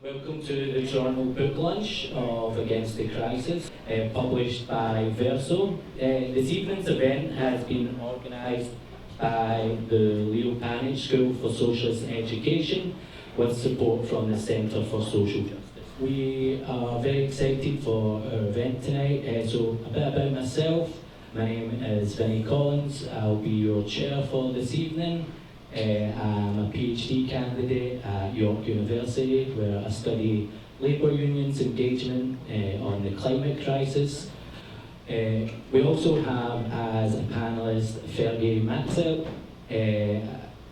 Welcome to the Toronto book launch of Against the Crisis, published by Verso. This evening's event has been organised by the Leo Panitch School for Socialist Education with support from the Centre for Social Justice. We are very excited for our event tonight. So a bit about myself. My name is Vinnie Collins. I'll be your chair for this evening. I'm a PhD candidate at York University, where I study labour unions' engagement on the climate crisis. We also have as a panellist 𝘊𝘰𝘰𝘯𝘰𝘮𝘺,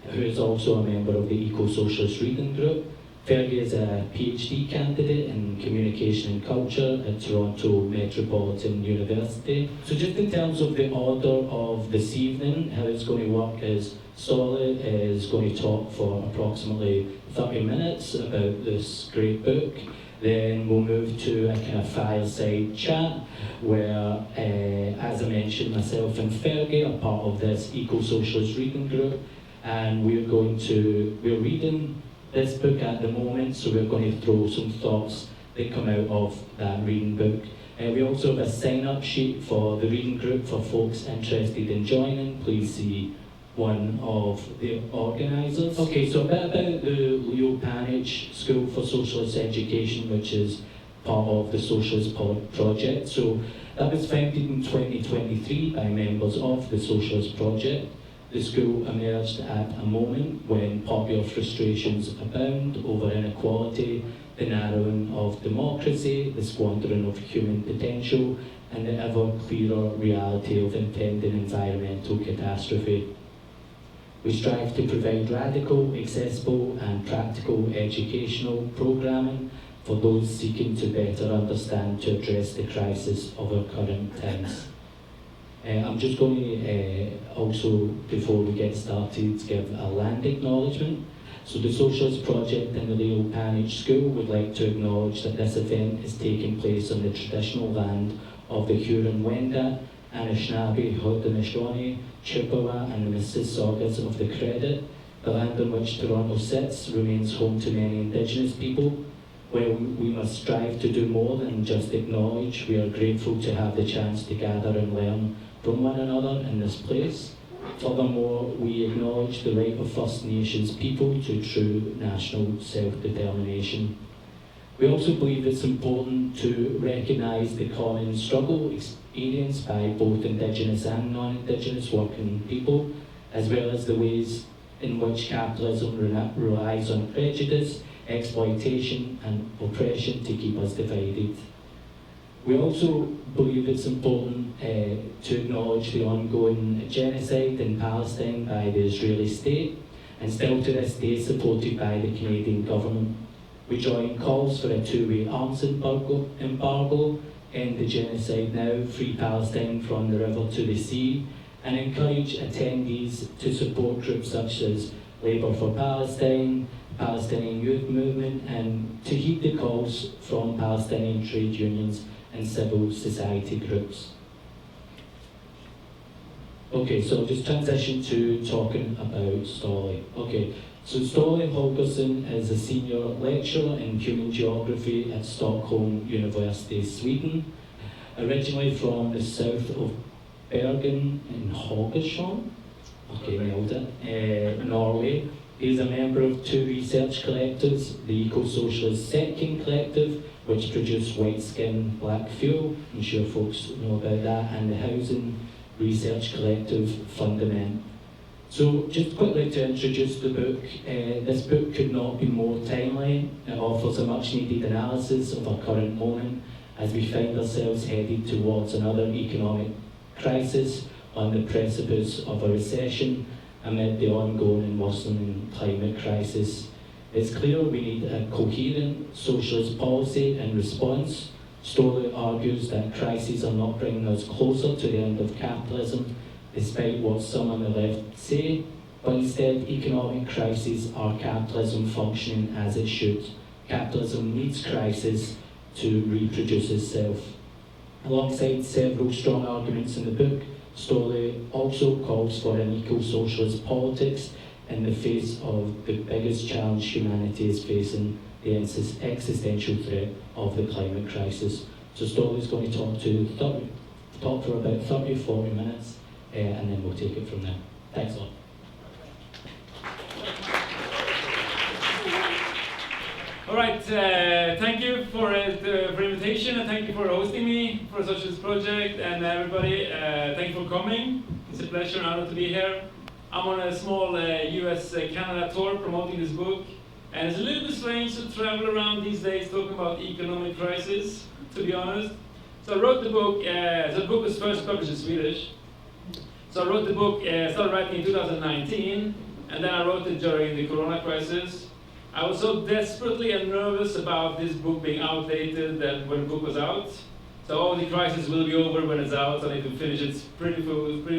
who is also a member of the Ecosocialist reading group. 𝘊𝘰𝘰𝘯𝘰 is a PhD candidate in communication and culture at Toronto Metropolitan University. So just in terms of the order of this evening, how it's going to work is Ståle is going to talk for approximately 30 minutes about this great book. Then we'll move to a kind of fireside chat where, as I mentioned, myself and 𝘊𝘰𝘰𝘯𝘰 are part of this Ecosocialist reading group, and we're reading this book at the moment, so we're going to throw some thoughts that come out of that reading book. We also have a sign-up sheet for the reading group for folks interested in joining. Please see one of the organisers. Okay, so a bit about the Leo Panitch School for Socialist Education, which is part of the Socialist Project. So that was founded in 2023 by members of the Socialist Project. The school emerged at a moment when popular frustrations abound over inequality, the narrowing of democracy, the squandering of human potential, and the ever clearer reality of impending environmental catastrophe. We strive to provide radical, accessible, and practical educational programming for those seeking to better understand to address the crisis of our current times. I'm just going to also, before we get started, give a land acknowledgement. So the Socialist Project and the Leo Panitch School would like to acknowledge that this event is taking place on the traditional land of the 𝘊𝘰𝘪𝘴𝘪𝘴, 𝘊𝘰𝘪𝘴𝘪𝘴, and the Mississaugas of the Credit. The land on which Toronto sits remains home to many Indigenous people. While we must strive to do more than just acknowledge, we are grateful to have the chance to gather and learn from one another in this place. Furthermore, we acknowledge the right of First Nations people to true national self-determination. We also believe it's important to recognise the common struggle experienced by both Indigenous and non-Indigenous working people, as well as the ways in which capitalism relies on prejudice, exploitation, and oppression to keep us divided. We also believe it's important to acknowledge the ongoing genocide in Palestine by the Israeli state, and still to this day supported by the Canadian government. We join calls for a two-way arms embargo, end the genocide now, free Palestine from the river to the sea, and encourage attendees to support groups such as Labour for Palestine, Palestinian Youth Movement, and to heed the calls from Palestinian trade unions and civil society groups. Okay, so I'll just transition to talking about Ståle. Okay, so Ståle Holgersen is a senior lecturer in human geography at Stockholm University, Sweden. Originally from the south of Bergen in Haugesund, okay, nailed it, Norway. He is a member of two research collectives, the Ecosocialist Second Collective, which produced White Skin, Black Fuel, I'm sure folks know about that, and the Housing Research Collective, Fundament. So just quickly to introduce the book, this book could not be more timely. It offers a much needed analysis of our current moment as we find ourselves headed towards another economic crisis on the precipice of a recession amid the ongoing and worsening climate crisis. It's clear we need a coherent socialist policy in response. Ståle argues that crises are not bringing us closer to the end of capitalism, despite what some on the left say, but instead economic crises are capitalism functioning as it should. Capitalism needs crisis to reproduce itself. Alongside several strong arguments in the book, Ståle also calls for an eco-socialist politics in the face of the biggest challenge humanity is facing, the existential threat of the climate crisis. So Ståle is going to talk for about 30-40 minutes, and then we'll take it from there. Thanks a lot. All right, thank you for the invitation, and thank you for hosting me for such this project, and everybody, thank you for coming. It's a pleasure and honor to be here. I'm on a small US-Canada tour promoting this book, and it's a little bit strange to travel around these days talking about economic crisis, to be honest. So I wrote the book, so the book was first published in Swedish. So I wrote the book, started writing in 2019, and then I wrote it during the Corona crisis. I was so desperately and nervous about this book being outdated that when the book was out. So the crisis will be over when it's out, so I need to finish it pretty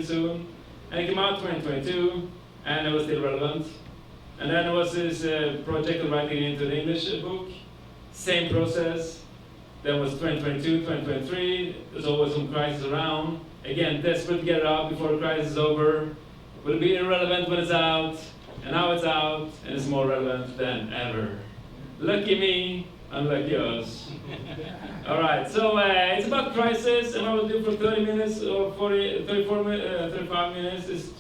soon. And it came out 2022, and it was still relevant. And then there was this project of writing it into the English book. Same process. Then was 2022, 2023. There's always some crisis around. Again, desperate to get it out before the crisis is over. Will it be irrelevant when it's out? And now it's out, and it's more relevant than ever. Lucky me, unlucky us. All right, so it's about crisis, and what I will do for 30 minutes or 35 minutes is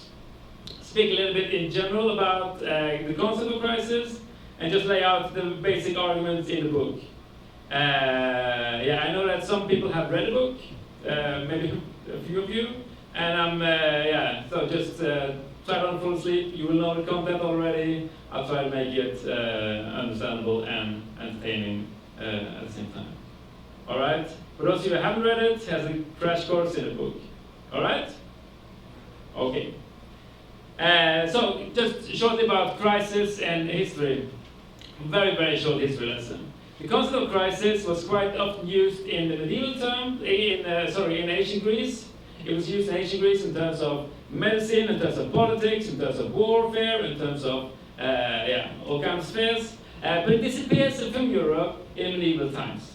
speak a little bit in general about the concept of crisis, and just lay out the basic arguments in the book. I know that some people have read the book, maybe a few of you, and so just try not to fall asleep. You will know the content already. I'll try to make it understandable and entertaining at the same time. All right? For those of you who haven't read it, it has a crash course in the book. All right? Okay. So just shortly about crisis and history. Very, very short history lesson. The concept of crisis was quite often used in the medieval term, in ancient Greece. It was used in ancient Greece in terms of medicine, in terms of politics, in terms of warfare, in terms of all kinds of spheres. But it disappears from Europe in medieval times.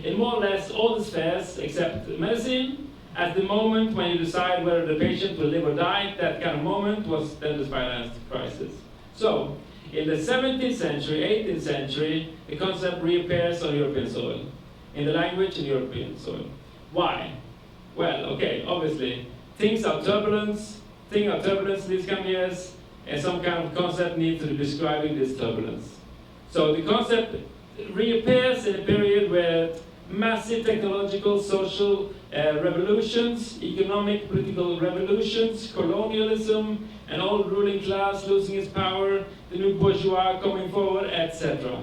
In more or less all the spheres except medicine, at the moment when you decide whether the patient will live or die, that kind of moment was then the financial crisis. So, in the 17th century, 18th century, the concept reappears on European soil, in the language in European soil. Why? Well, okay, obviously, things are turbulence these kind of years, and some kind of concept needs to be describing this turbulence. So the concept reappears in a period where massive technological, social revolutions, economic, political revolutions, colonialism, an old ruling class losing its power, the new bourgeois coming forward, etc.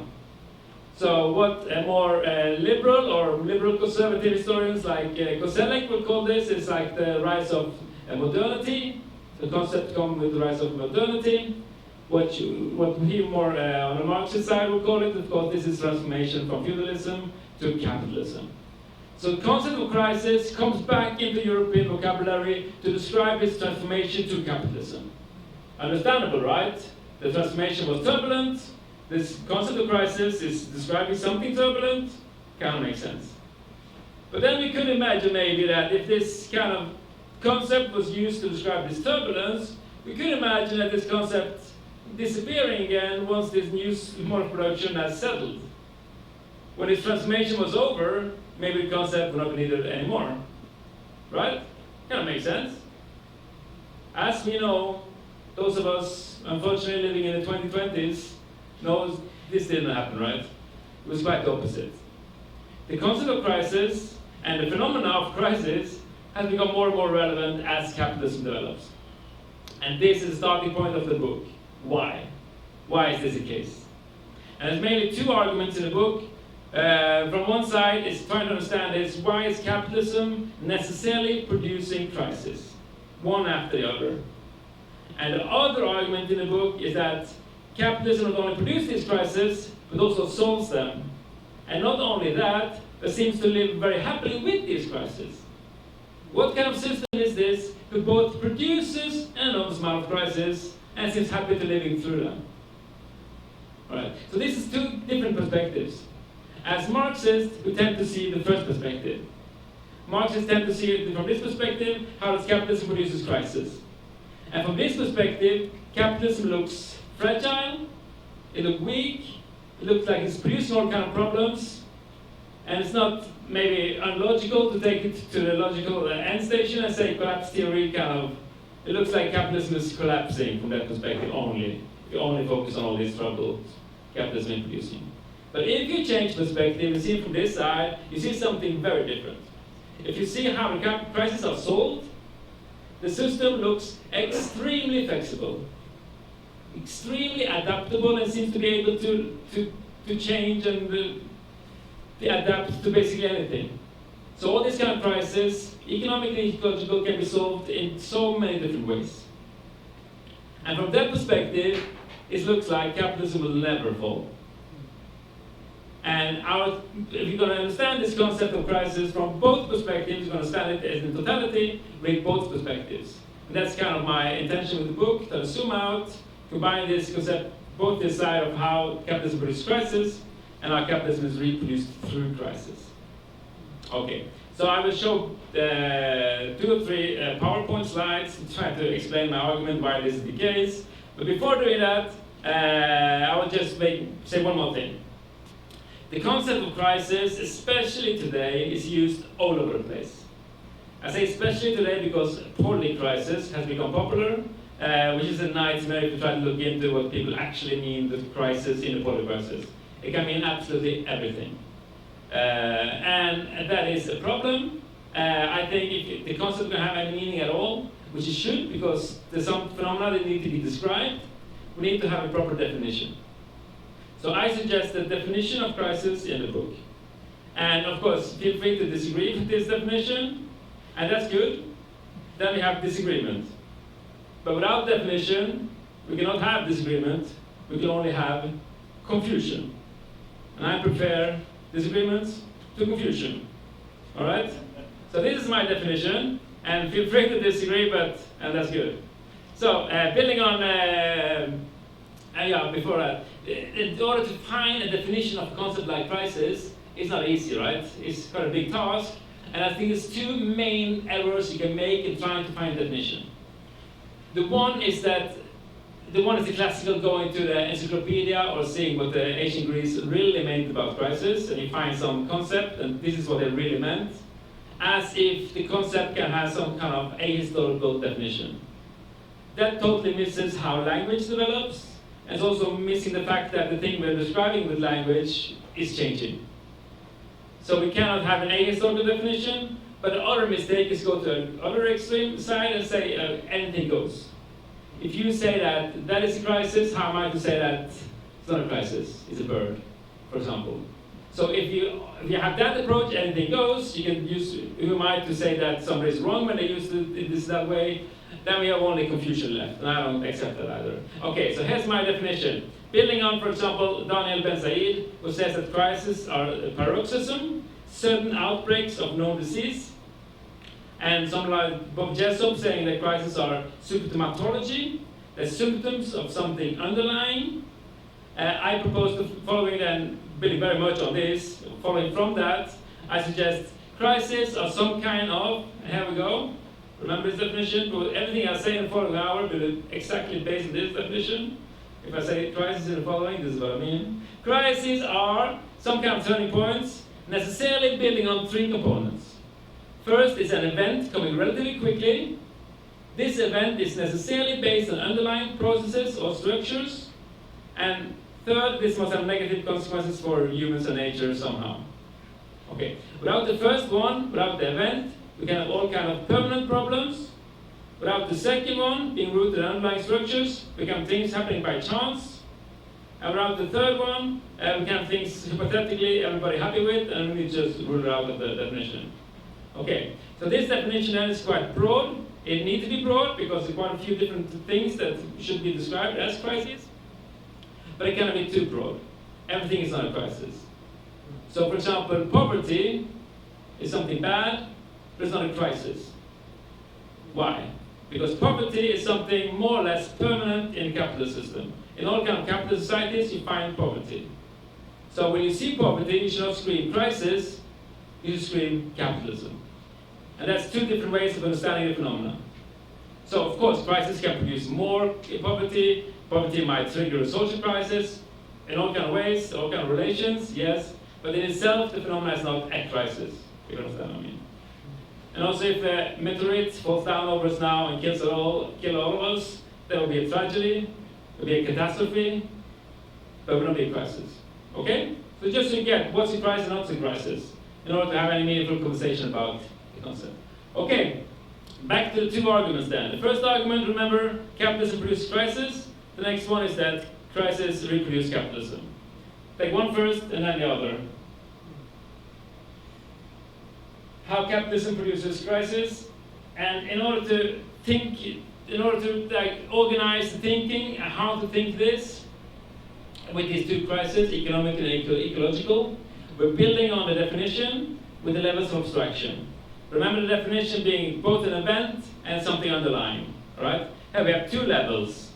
So what more liberal or liberal conservative historians like Koselleck would call this is like the rise of modernity. The concept comes with the rise of modernity. What he more on the Marxist side would call it, of course, this is transformation from feudalism to capitalism. So the concept of crisis comes back into European vocabulary to describe its transformation to capitalism. Understandable, right? The transformation was turbulent. This concept of crisis is describing something turbulent. Kind of makes sense. But then we could imagine maybe that if this kind of concept was used to describe this turbulence, we could imagine that this concept disappearing again once this new mode of production has settled. When its transformation was over, maybe the concept would not be needed anymore. Right? Kind of makes sense. As we know, those of us unfortunately living in the 2020s knows this didn't happen, right? It was quite the opposite. The concept of crisis and the phenomena of crisis has become more and more relevant as capitalism develops. And this is the starting point of the book. Why? Why is this the case? And there's mainly two arguments in the book. From one side, it's trying to understand is why is capitalism necessarily producing crisis? One after the other. And the other argument in the book is that capitalism not only produces these crises, but also solves them. And not only that, but seems to live very happily with these crises. What kind of system is this who both produces and knows about crises and seems happy to living through them? Alright, so this is two different perspectives. As Marxists, we tend to see the first perspective. Marxists tend to see it from this perspective, how does capitalism produces crisis? And from this perspective, capitalism looks fragile, it looks weak, It looks like it's producing all kind of problems, and it's not maybe unlogical to take it to the logical end station and say collapse theory it looks like capitalism is collapsing from that perspective only. If you only focus on all these troubles capitalism is producing. But if you change perspective and see it from this side, you see something very different. If you see how the crises are solved, the system looks extremely flexible, extremely adaptable, and seems to be able to change and adapt to basically anything. So all these kind of crises, economic and ecological, can be solved in so many different ways. And from that perspective, it looks like capitalism will never fall. And if you're going to understand this concept of crisis from both perspectives, you're going to understand it as in totality with both perspectives. And that's kind of my intention with the book, to zoom out, combine this concept, both this side of how capitalism produces crisis and how capitalism is reproduced through crisis. Okay, so I will show 2 or 3 PowerPoint slides to try to explain my argument why this is the case. But before doing that, I will just say one more thing. The concept of crisis, especially today, is used all over the place. I say especially today because poly crisis has become popular, which is a nightmare if you try to look into what people actually mean with crisis in a poly crisis. It can mean absolutely everything. And that is a problem. I think if the concept can have any meaning at all, which it should, because there's some phenomena that need to be described, we need to have a proper definition. So I suggest the definition of crisis in the book. And of course, feel free to disagree with this definition, and that's good. Then we have disagreement. But without definition, we cannot have disagreement, we can only have confusion. And I prefer disagreements to confusion. All right? So this is my definition, and feel free to disagree, and that's good. So building on, before that, in order to find a definition of a concept like crisis, it's not easy, right? It's quite a big task, and I think there's 2 main errors you can make in trying to find a definition. The one is the classical going to the encyclopedia or seeing what the ancient Greeks really meant about crisis, and you find some concept, and this is what they really meant, as if the concept can have some kind of ahistorical definition. That totally misses how language develops, and it's also missing the fact that the thing we're describing with language is changing. So we cannot have an ahistorical definition, but the other mistake is go to the other extreme side and say anything goes. If you say that is a crisis, how am I to say that it's not a crisis, it's a bird, for example? So if you have that approach, anything goes, you can use, who am I to say that somebody's wrong when they use this that way? Then we have only confusion left, and I don't accept that either. Okay, so here's my definition. Building on, for example, Daniel Ben-Said, who says that crises are a paroxysm, sudden outbreaks of known disease, and someone like Bob Jessop saying that crises are symptomatology, the symptoms of something underlying. I propose the following, and building very much on this, following from that, I suggest crises are some kind of, here we go, remember this definition? Everything I say in the following hour will be exactly based on this definition. If I say crisis in the following, this is what I mean. Crises are some kind of turning points, necessarily building on 3 components. First is an event coming relatively quickly. This event is necessarily based on underlying processes or structures. And third, this must have negative consequences for humans and nature somehow. Okay, without the first one, without the event, we can have all kind of permanent problems. Without the second one, being rooted in underlying structures, we can have things happening by chance. And without the third one, we can have things hypothetically everybody happy with, and we just rule it out of the definition. Okay, so this definition then is quite broad. It needs to be broad because there are quite a few different things that should be described as crises. But it cannot be too broad. Everything is not a crisis. So for example, poverty is something bad, but it's not a crisis. Why? Because poverty is something more or less permanent in the capitalist system. In all kind of capitalist societies, you find poverty. So when you see poverty, you should not scream crisis, you should scream capitalism. And that's 2 different ways of understanding the phenomena. So of course, crisis can produce more poverty. Poverty might trigger a social crisis. in all kind of ways, all kind of relations, yes, but in itself, the phenomenon is not a crisis. You understand what I mean? And also, if a meteorite falls down over us now and kill all of us, there will be a tragedy, there will be a catastrophe, but it will not be a crisis. Okay? So just to get what's a crisis and what's a crisis, in order to have any meaningful conversation about the concept. Okay, back to the two arguments then. The first argument, remember, capitalism produces crisis. The next one is that crisis reproduces capitalism. Take one first and then the other. How capitalism produces crisis, and in order to think, in order to organize the thinking, how to think this, with these two crises, economic and ecological, we're building on the definition with the levels of abstraction. Remember the definition being both an event and something underlying, all right? Here we have two levels.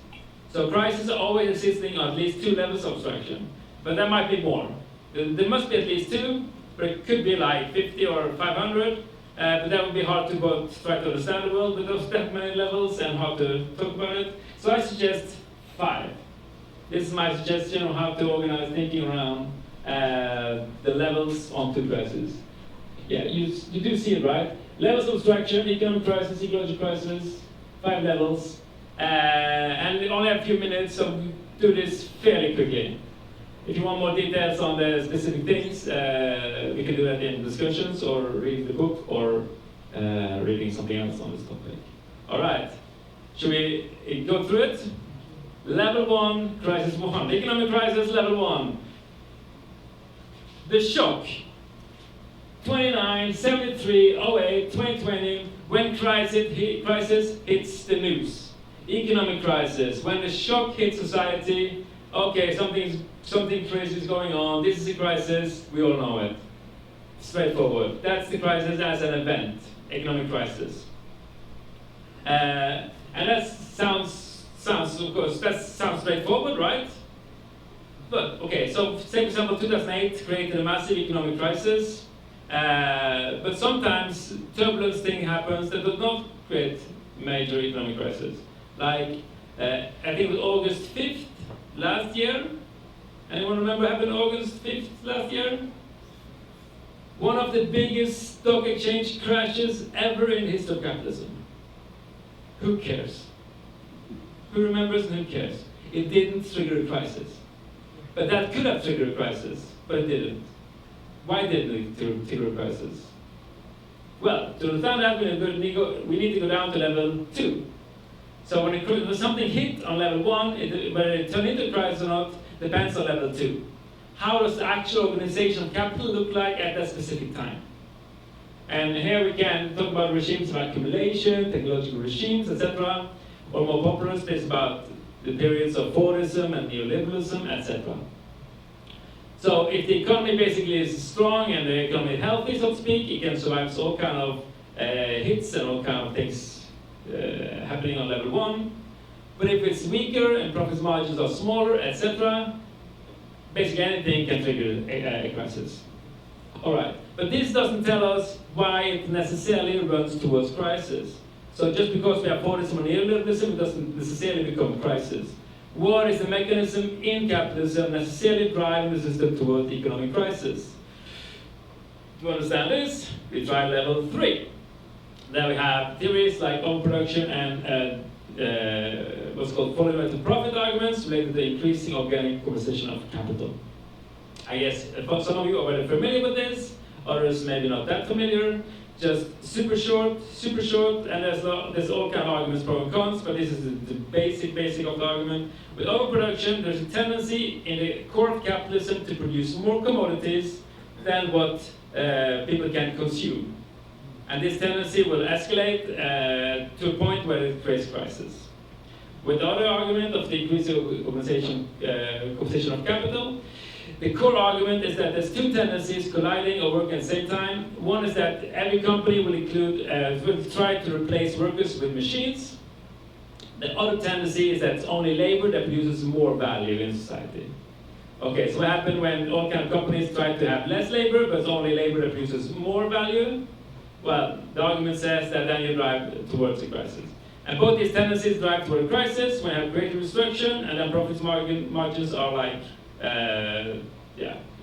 So crises are always existing on at least two levels of abstraction, but there might be more. There must be at least two, but it could be like 50 or 500, but that would be hard to both try to understand the world with those that many levels and how to talk about it. So I suggest 5. This is my suggestion on how to organize thinking around the levels on two crises. Yeah, you do see it, right? Levels of abstraction, economic crisis, ecological crisis, 5 levels. And we only have a few minutes, so we do this fairly quickly. If you want more details on the specific things, we can do that in discussions, or reading the book, or reading something else on this topic. All right, should we go through it? Level 1, crisis 1. Economic crisis, level 1. The shock. 29, 73, 08, 2020, when crisis hits the news. Economic crisis, when the shock hits society, okay, something crazy is going on, this is a crisis, we all know it. Straightforward. That's the crisis as an event, economic crisis. And that sounds, of course, that sounds straightforward, right? But, okay, so say for example 2008 created a massive economic crisis, but sometimes turbulence thing happens that does not create major economic crisis. Like, I think it was August 5th last year. Anyone remember what happened August 5th last year? One of the biggest stock exchange crashes ever in the history of capitalism. Who cares? Who remembers and who cares? It didn't trigger a crisis. But that could have triggered a crisis, but it didn't. Why didn't it trigger a crisis? Well, to understand that, we need to go down to level 2. So when something hit on level 1, whether it turned into a crisis or not, depends on level 2. How does the actual organization of capital look like at that specific time? And here we can talk about regimes of accumulation, technological regimes, etc. Or more popular space about the periods of Fordism and neoliberalism, etc. So if the economy basically is strong and the economy is healthy, so to speak, it can survive all kind of hits and all kind of things happening on level 1. But if it's weaker and profit margins are smaller, etc., basically anything can trigger a crisis. All right, but this doesn't tell us why it necessarily runs towards crisis. So just because we have Fordism or neoliberalism, it doesn't necessarily become a crisis. What is the mechanism in capitalism necessarily driving the system towards economic crisis? To understand this, we try level 3. There we have theories like overproduction and what's called fundamental profit arguments related to the increasing organic composition of capital. I guess some of you are already familiar with this, others maybe not that familiar. Just super short, and there's all kind of arguments, pro and cons, but this is the basic of the argument. With overproduction, there's a tendency in the core of capitalism to produce more commodities than what people can consume. And this tendency will escalate to a point where it creates crisis. With the other argument of the increasing composition of capital, the core argument is that there's two tendencies colliding or working at the same time. One is that every company will try to replace workers with machines. The other tendency is that it's only labor that produces more value in society. Okay, so what happens when all kind of companies try to have less labor, but it's only labor that produces more value? Well, the argument says that then you drive towards a crisis. And both these tendencies drive toward a crisis when you have greater destruction, and then profit margins are like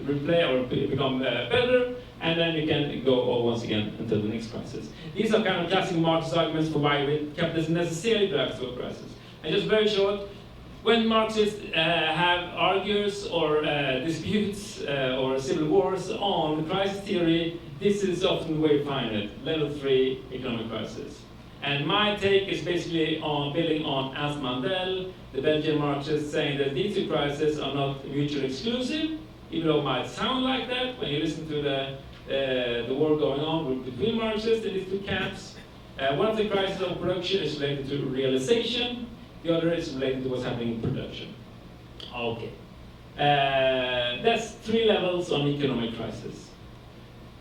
replay or become better, and then you can go once again until the next crisis. These are kind of classic Marxist arguments for why capitalism necessarily drives to a crisis. And just very short, when Marxists have argues or disputes or civil wars on crisis theory, this is often the way you find it, level 3 economic crisis. And my take is basically on building on Ernst Mandel, the Belgian Marxist, saying that these two crises are not mutually exclusive, even though it might sound like that when you listen to the war going on between Marxists in these two camps. One of the crises of production is related to realization, the other is related to what's happening in production. Okay. That's 3 levels on economic crisis.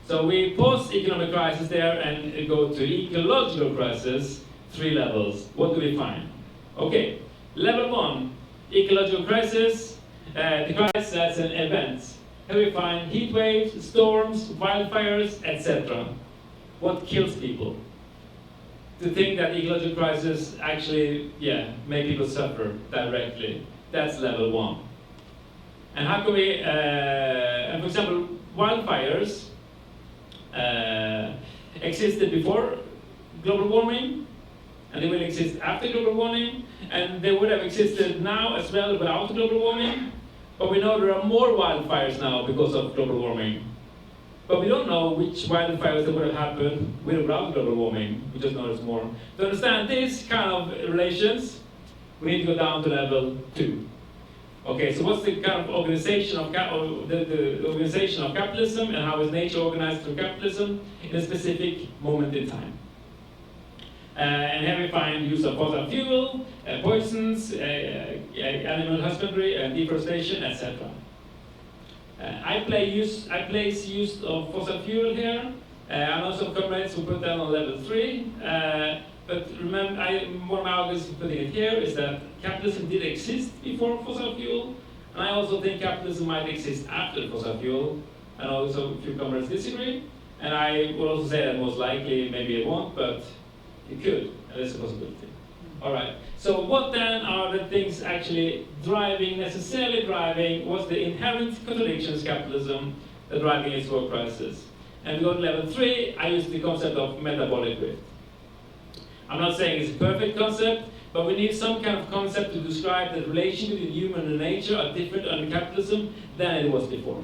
So we pause economic crisis there and go to ecological crisis, 3 levels. What do we find? Okay, level 1, ecological crisis, the crisis as an event. Here we find heat waves, storms, wildfires, etc. What kills people? To think that ecological crisis actually, make people suffer directly. That's level 1. And how can we, and for example, wildfires existed before global warming, and they will exist after global warming, and they would have existed now as well without global warming, but we know there are more wildfires now because of global warming. But we don't know which wildfires that would have happened with or without global warming. We just know there's more. To understand these kind of relations, we need to go down to level 2. Okay, so what's the kind of organization of the organization of capitalism, and how is nature organized through capitalism in a specific moment in time? And here we find use of fossil fuel, poisons, animal husbandry, deforestation, etc. I place use of fossil fuel here. I know some comrades who put that on level 3. But remember, one of my arguments for putting it here is that capitalism did exist before fossil fuel, and I also think capitalism might exist after fossil fuel, and also a few comrades disagree. And I would also say that most likely, maybe it won't, but it could, and that's a possibility. All right, so what then are the things actually necessarily driving, what's the inherent contradictions capitalism that driving its work crisis? And we go to level 3, I use the concept of metabolic drift. I'm not saying it's a perfect concept, but we need some kind of concept to describe the relation between human and nature are different under capitalism than it was before.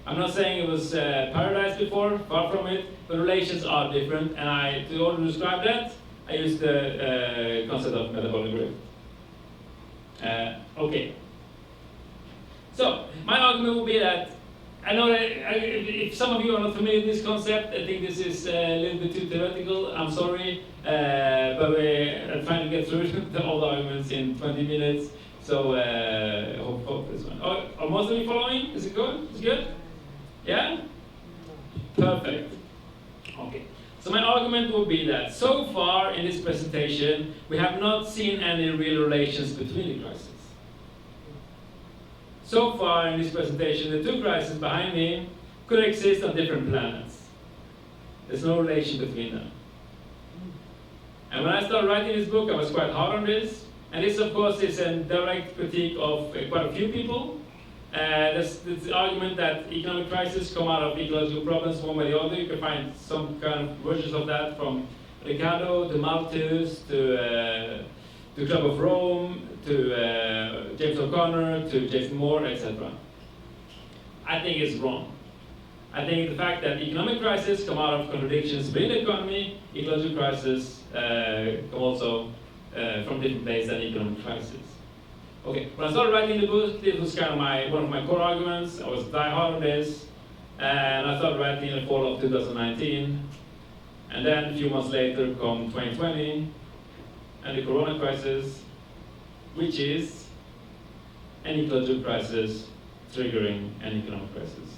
I'm not saying it was paradise before, far from it, but relations are different, and in order to describe that, I use the concept of metabolic drift. Okay. So, my argument would be that I know that if some of you are not familiar with this concept, I think this is a little bit too theoretical. I'm sorry, but we're trying to get through all the arguments in 20 minutes. So hope this one. Are most of you following? Is it good? Is it good? Yeah? Perfect. Okay. So my argument would be that so far in this presentation, we have not seen any real relations between the crises. So far in this presentation, the 2 crises behind me could exist on different planets. There's no relation between them. And when I started writing this book, I was quite hard on this. And this, of course, is a direct critique of quite a few people. There's the argument that economic crises come out of ecological problems one way or the other. You can find some kind of versions of that from Ricardo to Malthus to Club of Rome, to James O'Connor, to Jason Moore, etc. I think it's wrong. I think the fact that economic crises come out of contradictions within the economy, ecological crises come also from different places than economic crisis. Okay, when I started writing the book, this was kind of one of my core arguments. I was die hard on this, and I started writing in the fall of 2019. And then a few months later come 2020, and the corona crisis, which is an ecological crisis triggering an economic crisis.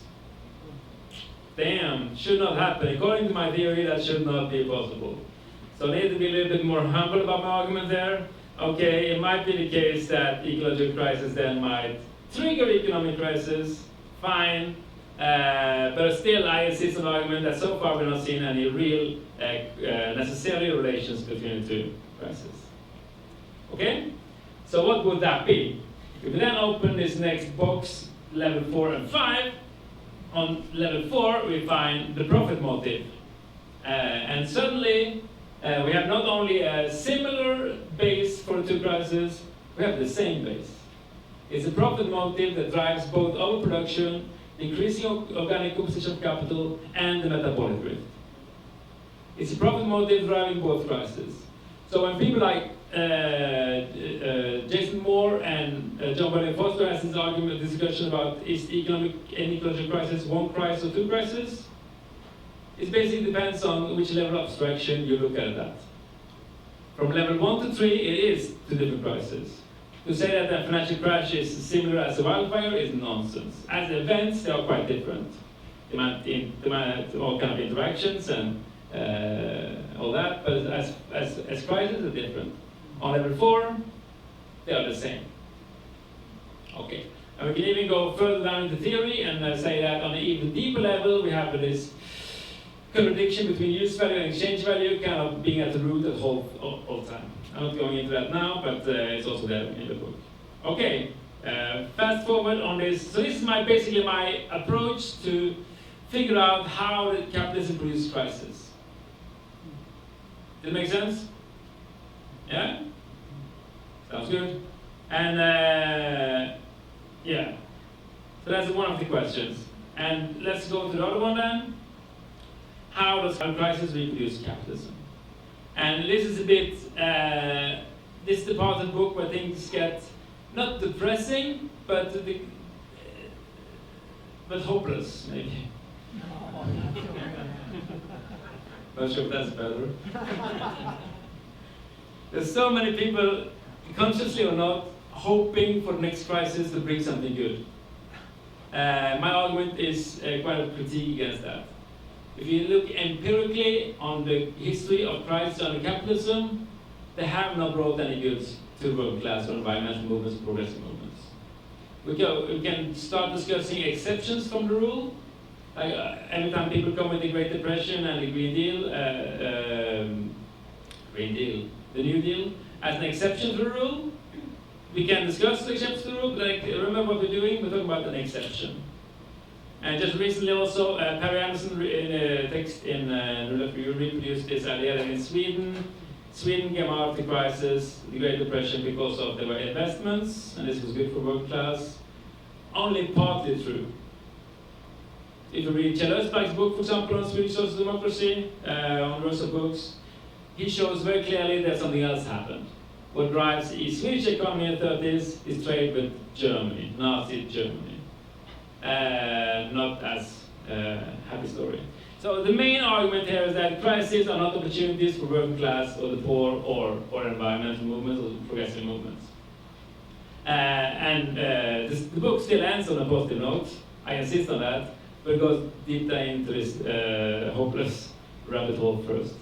Damn, should not happen. According to my theory, that should not be possible. So I need to be a little bit more humble about my argument there. Okay, it might be the case that ecological crisis then might trigger economic crisis, fine. But still, I insist on the argument that so far we've not seen any real necessary relations between the 2 crises. Okay? So what would that be? If we then open this next box, level 4 and 5, on level 4 we find the profit motive. And suddenly we have not only a similar base for the two crises, we have the same base. It's a profit motive that drives both overproduction, increasing organic composition of capital, and the metabolic drift. It's a profit motive driving both crises. So when people like Jason Moore and John William Foster has this argument, discussion about is economic and ecological crisis one crisis or two crises, it basically depends on which level of abstraction you look at that. From level 1 to 3, it is two different crises. To say that a financial crash is similar as a wildfire is nonsense. As events, they are quite different. They might all kind of interactions and all that, but as crises are different. On level 4, they are the same. Okay, and we can even go further down into theory and say that on an even deeper level, we have this contradiction between use value and exchange value kind of being at the root of the whole time. I'm not going into that now, but it's also there in the book. Okay, fast forward on this. So this is basically my approach to figure out how capitalism produces crisis. Did it make sense? Yeah? Sounds good. And yeah, so that's one of the questions. And let's go to the other one then. How does crisis reproduce capitalism? And this is a bit, this is the part of the book where things get not depressing, but hopeless, maybe. Not sure if that's better. There's so many people, consciously or not, hoping for the next crisis to bring something good. My argument is quite a critique against that. If you look empirically on the history of crisis under capitalism, they have not brought any goods to working class or environmental movements or progressive movements. We can start discussing exceptions from the rule. Every time people come with the Great Depression and the Green Deal, the New Deal, as an exception to the rule, we can discuss the exception to the rule, but remember what we're doing, we're talking about an exception. And just recently also, Perry Anderson in a text in reproduced this idea that in Sweden came out of the crisis, the Great Depression, because of there were investments, and this was good for working class. Only partly true. If you read Kjell Östberg's book, for example, on Swedish social democracy, on Rosa Books, he shows very clearly that something else happened. What drives the Swedish economy in the 30s is trade with Germany, Nazi Germany. Not as happy story. So the main argument here is that crises are not opportunities for working class or the poor or environmental movements or progressive movements. The book still ends on a positive note. I insist on that, but it goes deep down into this hopeless rabbit hole first.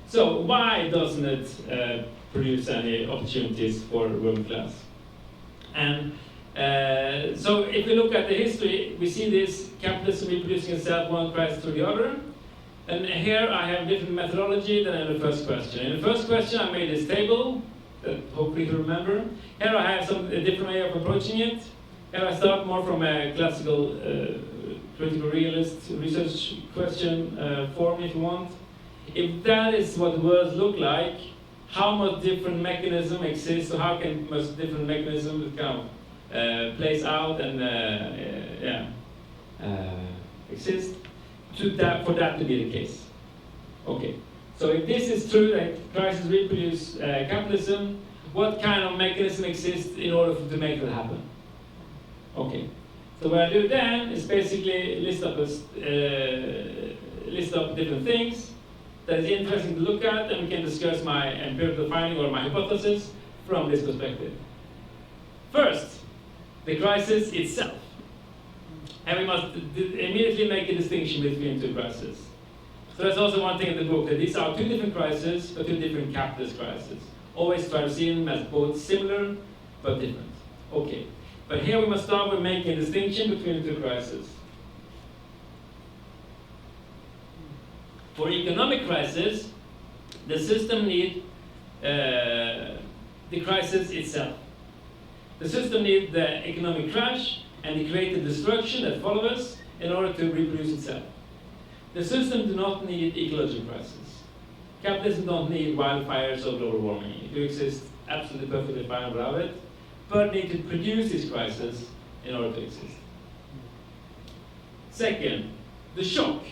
So why doesn't it produce any opportunities for working class? And so if we look at the history, we see this capitalism reproducing itself one crisis to the other. And here I have different methodology than in the first question. In the first question I made this table, that hopefully you remember. Here I have a different way of approaching it. Here I start more from a classical critical realist research question form, if you want. If that is what the worlds look like, how much different mechanism exists, or how can much different mechanism kind of plays out and exist for that to be the case. Okay, so if this is true that crises reproduce capitalism, what kind of mechanism exists in order to make that happen? Okay, so what I do then is basically list up different things that is interesting to look at, and we can discuss my empirical finding or my hypothesis from this perspective. First, the crisis itself. And we must immediately make a distinction between two crises. So that's also one thing in the book, that these are two different crises, but two different capitalist crises. Always try to see them as both similar, but different. Okay, but here we must start with making a distinction between the two crises. For economic crisis, the system needs the crisis itself. The system needs the economic crash and the creative destruction that follows in order to reproduce itself. The system does not need ecological crisis. Capitalism don't need wildfires or global warming. It do exist absolutely perfectly fine without it, but need to produce this crisis in order to exist. Second, the shock.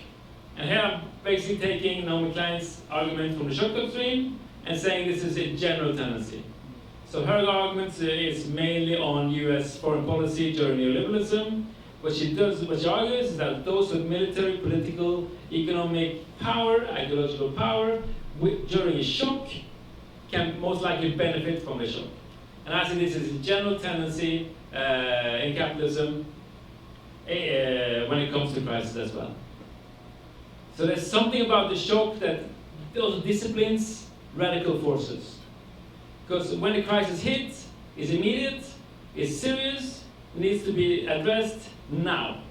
And here I'm basically taking Naomi Klein's argument from the shock doctrine and saying this is a general tendency. So her argument is mainly on US foreign policy during neoliberalism. What she argues is that those with military, political, economic power, ideological power, during a shock, can most likely benefit from the shock. And I think this is a general tendency in capitalism when it comes to crisis as well. So there's something about the shock that also disciplines radical forces. Because when the crisis hits, it's immediate, it's serious, needs to be addressed now.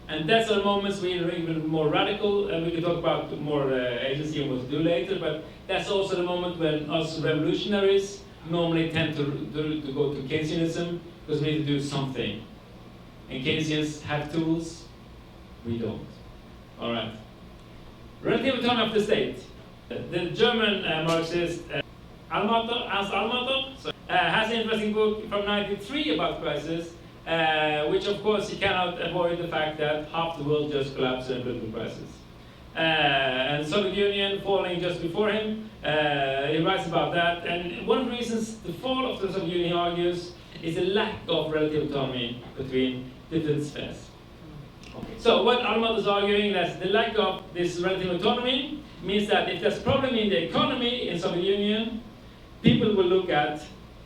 And that's the moments we are even more radical, and we can talk about more agency and what to do later, but that's also the moment when us revolutionaries normally tend to go to Keynesianism, because we need to do something. And Keynesians have tools, we don't. All right. Relative autonomy of the state. The German Marxist Ernst Almater has an interesting book from 1993 about crisis, which of course he cannot avoid the fact that half the world just collapsed in a political crisis. And the Soviet Union falling just before him, he writes about that. And one of the reasons the fall of the Soviet Union, he argues, is a lack of relative autonomy between different spheres. So what Almater is arguing that the lack of this relative autonomy means that if there's a problem in the economy in Soviet Union, people will look at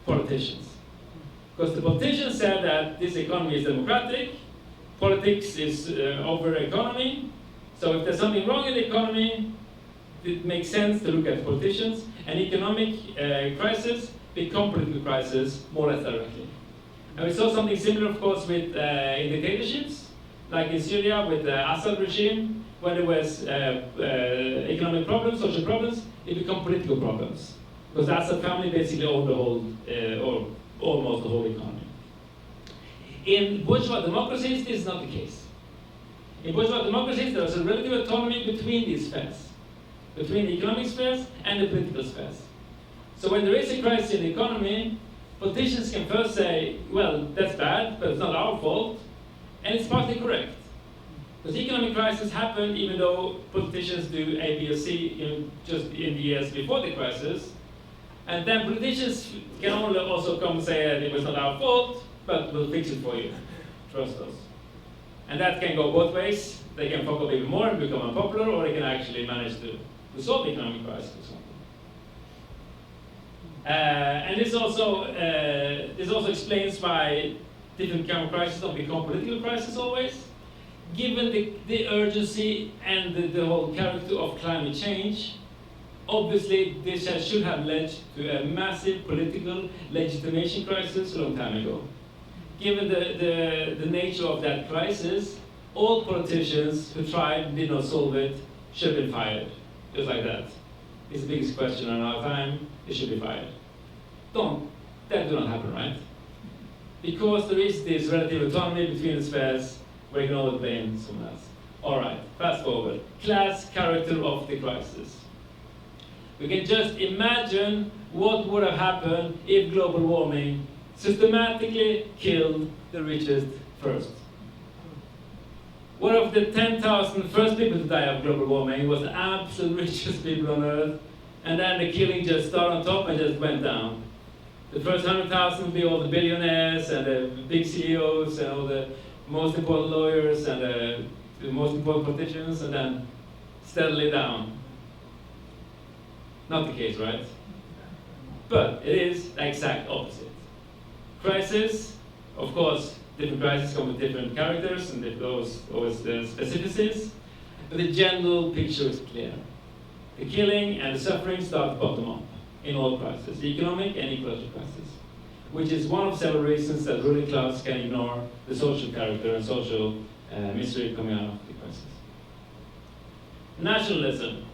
politicians. Because the politicians said that this economy is democratic, politics is over economy, so if there's something wrong in the economy, it makes sense to look at politicians, and economic crisis become political crisis more or less directly. And we saw something similar, of course, with in dictatorships, like in Syria with the Assad regime, when there was economic problems, social problems, it become political problems. Because the Assad family basically owned the whole, or almost the whole economy. In bourgeois democracies, this is not the case. In bourgeois democracies, there is a relative autonomy between these spheres, between the economic spheres and the political spheres. So when there is a crisis in the economy, politicians can first say, well, that's bad, but it's not our fault, and it's partly correct. Because economic crises happen even though politicians do A, B, or C just in the years before the crisis. And then politicians can only also come and say that it was not our fault, but we'll fix it for you. Trust us. And that can go both ways. They can fuck up even more and become unpopular, or they can actually manage to solve the economic crisis or something. And this also explains why different kind of crises don't become political crises always. Given the urgency and the whole character of climate change, obviously this should have led to a massive political legitimation crisis a long time ago. Given the nature of that crisis, all politicians who tried and did not solve it should have been fired. Just like that. It's the biggest question in our time, they should be fired. That do not happen, right? Because there is this relative autonomy between the spheres where you can always blame someone else. All right, fast forward. Class character of the crisis. We can just imagine what would have happened if global warming systematically killed the richest first. What of the 10,000 first people to die of global warming was the absolute richest people on Earth, and then the killing just started on top and just went down. The first 100,000 would be all the billionaires and the big CEOs and all the most important lawyers and the most important politicians, and then steadily down. Not the case, right? But it is the exact opposite. Crisis, of course, different crises come with different characters and those always the specificities, but the general picture is clear. The killing and the suffering start bottom up in all crises, the economic and ecological crisis, which is one of several reasons that ruling class can ignore the social character and social misery coming out of the crisis. Nationalism.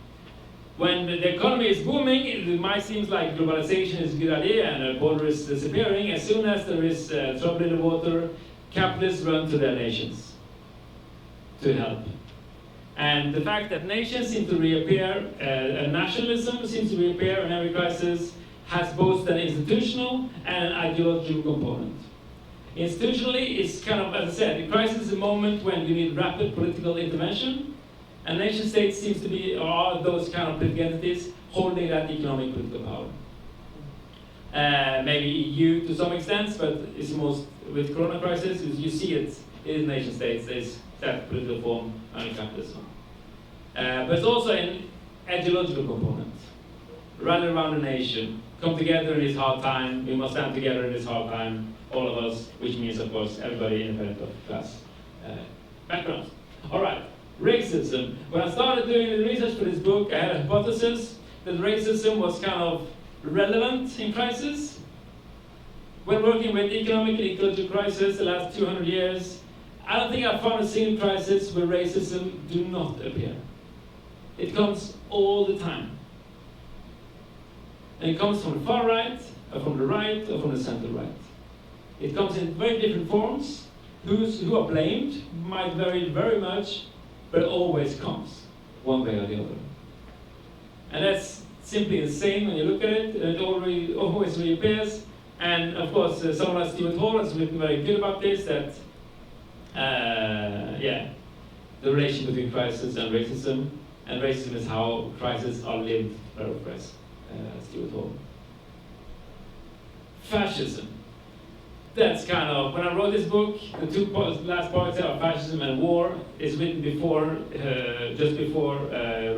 When the economy is booming, it might seem like globalization is a good idea and a border is disappearing. As soon as there is trouble in the water, capitalists run to their nations to help. And the fact that nations seem to reappear, nationalism seems to reappear in every crisis, has both an institutional and an ideological component. Institutionally, it's kind of, as I said, the crisis is a moment when you need rapid political intervention, and nation states seems to be, or are those kind of political entities holding that economic political power. Maybe EU to some extent, but it's most, with Corona crisis, you see it in nation states, there's that political form under capitalism. But it's also an ideological component. Rally around the nation, come together in this hard time, we must stand together in this hard time, all of us, which means, of course, everybody independent of class backgrounds. All right, racism. When I started doing the research for this book, I had a hypothesis that racism was kind of relevant in crisis. When working with economic and ecological crisis the last 200 years, I don't think I've found a single crisis where racism do not appear. It comes all the time. And it comes from the far right, or from the right, or from the center right. It comes in very different forms. Who are blamed might vary very much, but it always comes, one way or the other. And that's simply insane when you look at it, and it always reappears. And of course, someone like 𝘊𝘳𝘪𝘴𝘪𝘶 has written very good about this, that, the relation between crisis and racism is how crises are lived by oppressed. 𝘊𝘳𝘪𝘴𝘪𝘶. Fascism. That's kind of, when I wrote this book, the two last parts are fascism and war. It's written before, just before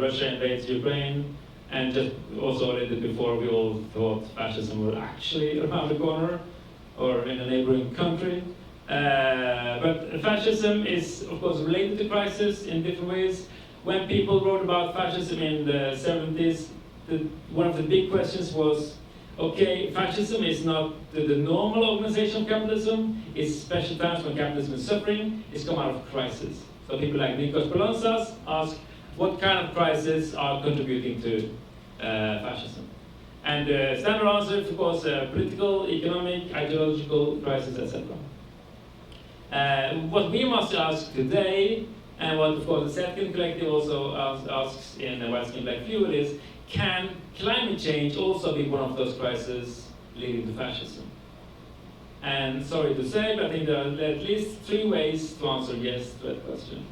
Russia invades Ukraine, and just also a little bit before we all thought fascism was actually around the corner, or in a neighboring country. But fascism is, of course, related to crisis in different ways. When people wrote about fascism in the 70s, one of the big questions was, okay, fascism is not the normal organization of capitalism, it's special times when capitalism is suffering, it's come out of crisis. So people like Nikos Polonsas ask, what kind of crises are contributing to fascism? And the standard answer is, of course, political, economic, ideological crisis, etc. What we must ask today, and what, of course, the Second Collective also asks in White Skin Black Fuel is, can climate change also be one of those crises leading to fascism? And sorry to say, but I think there are at least 3 ways to answer yes to that question.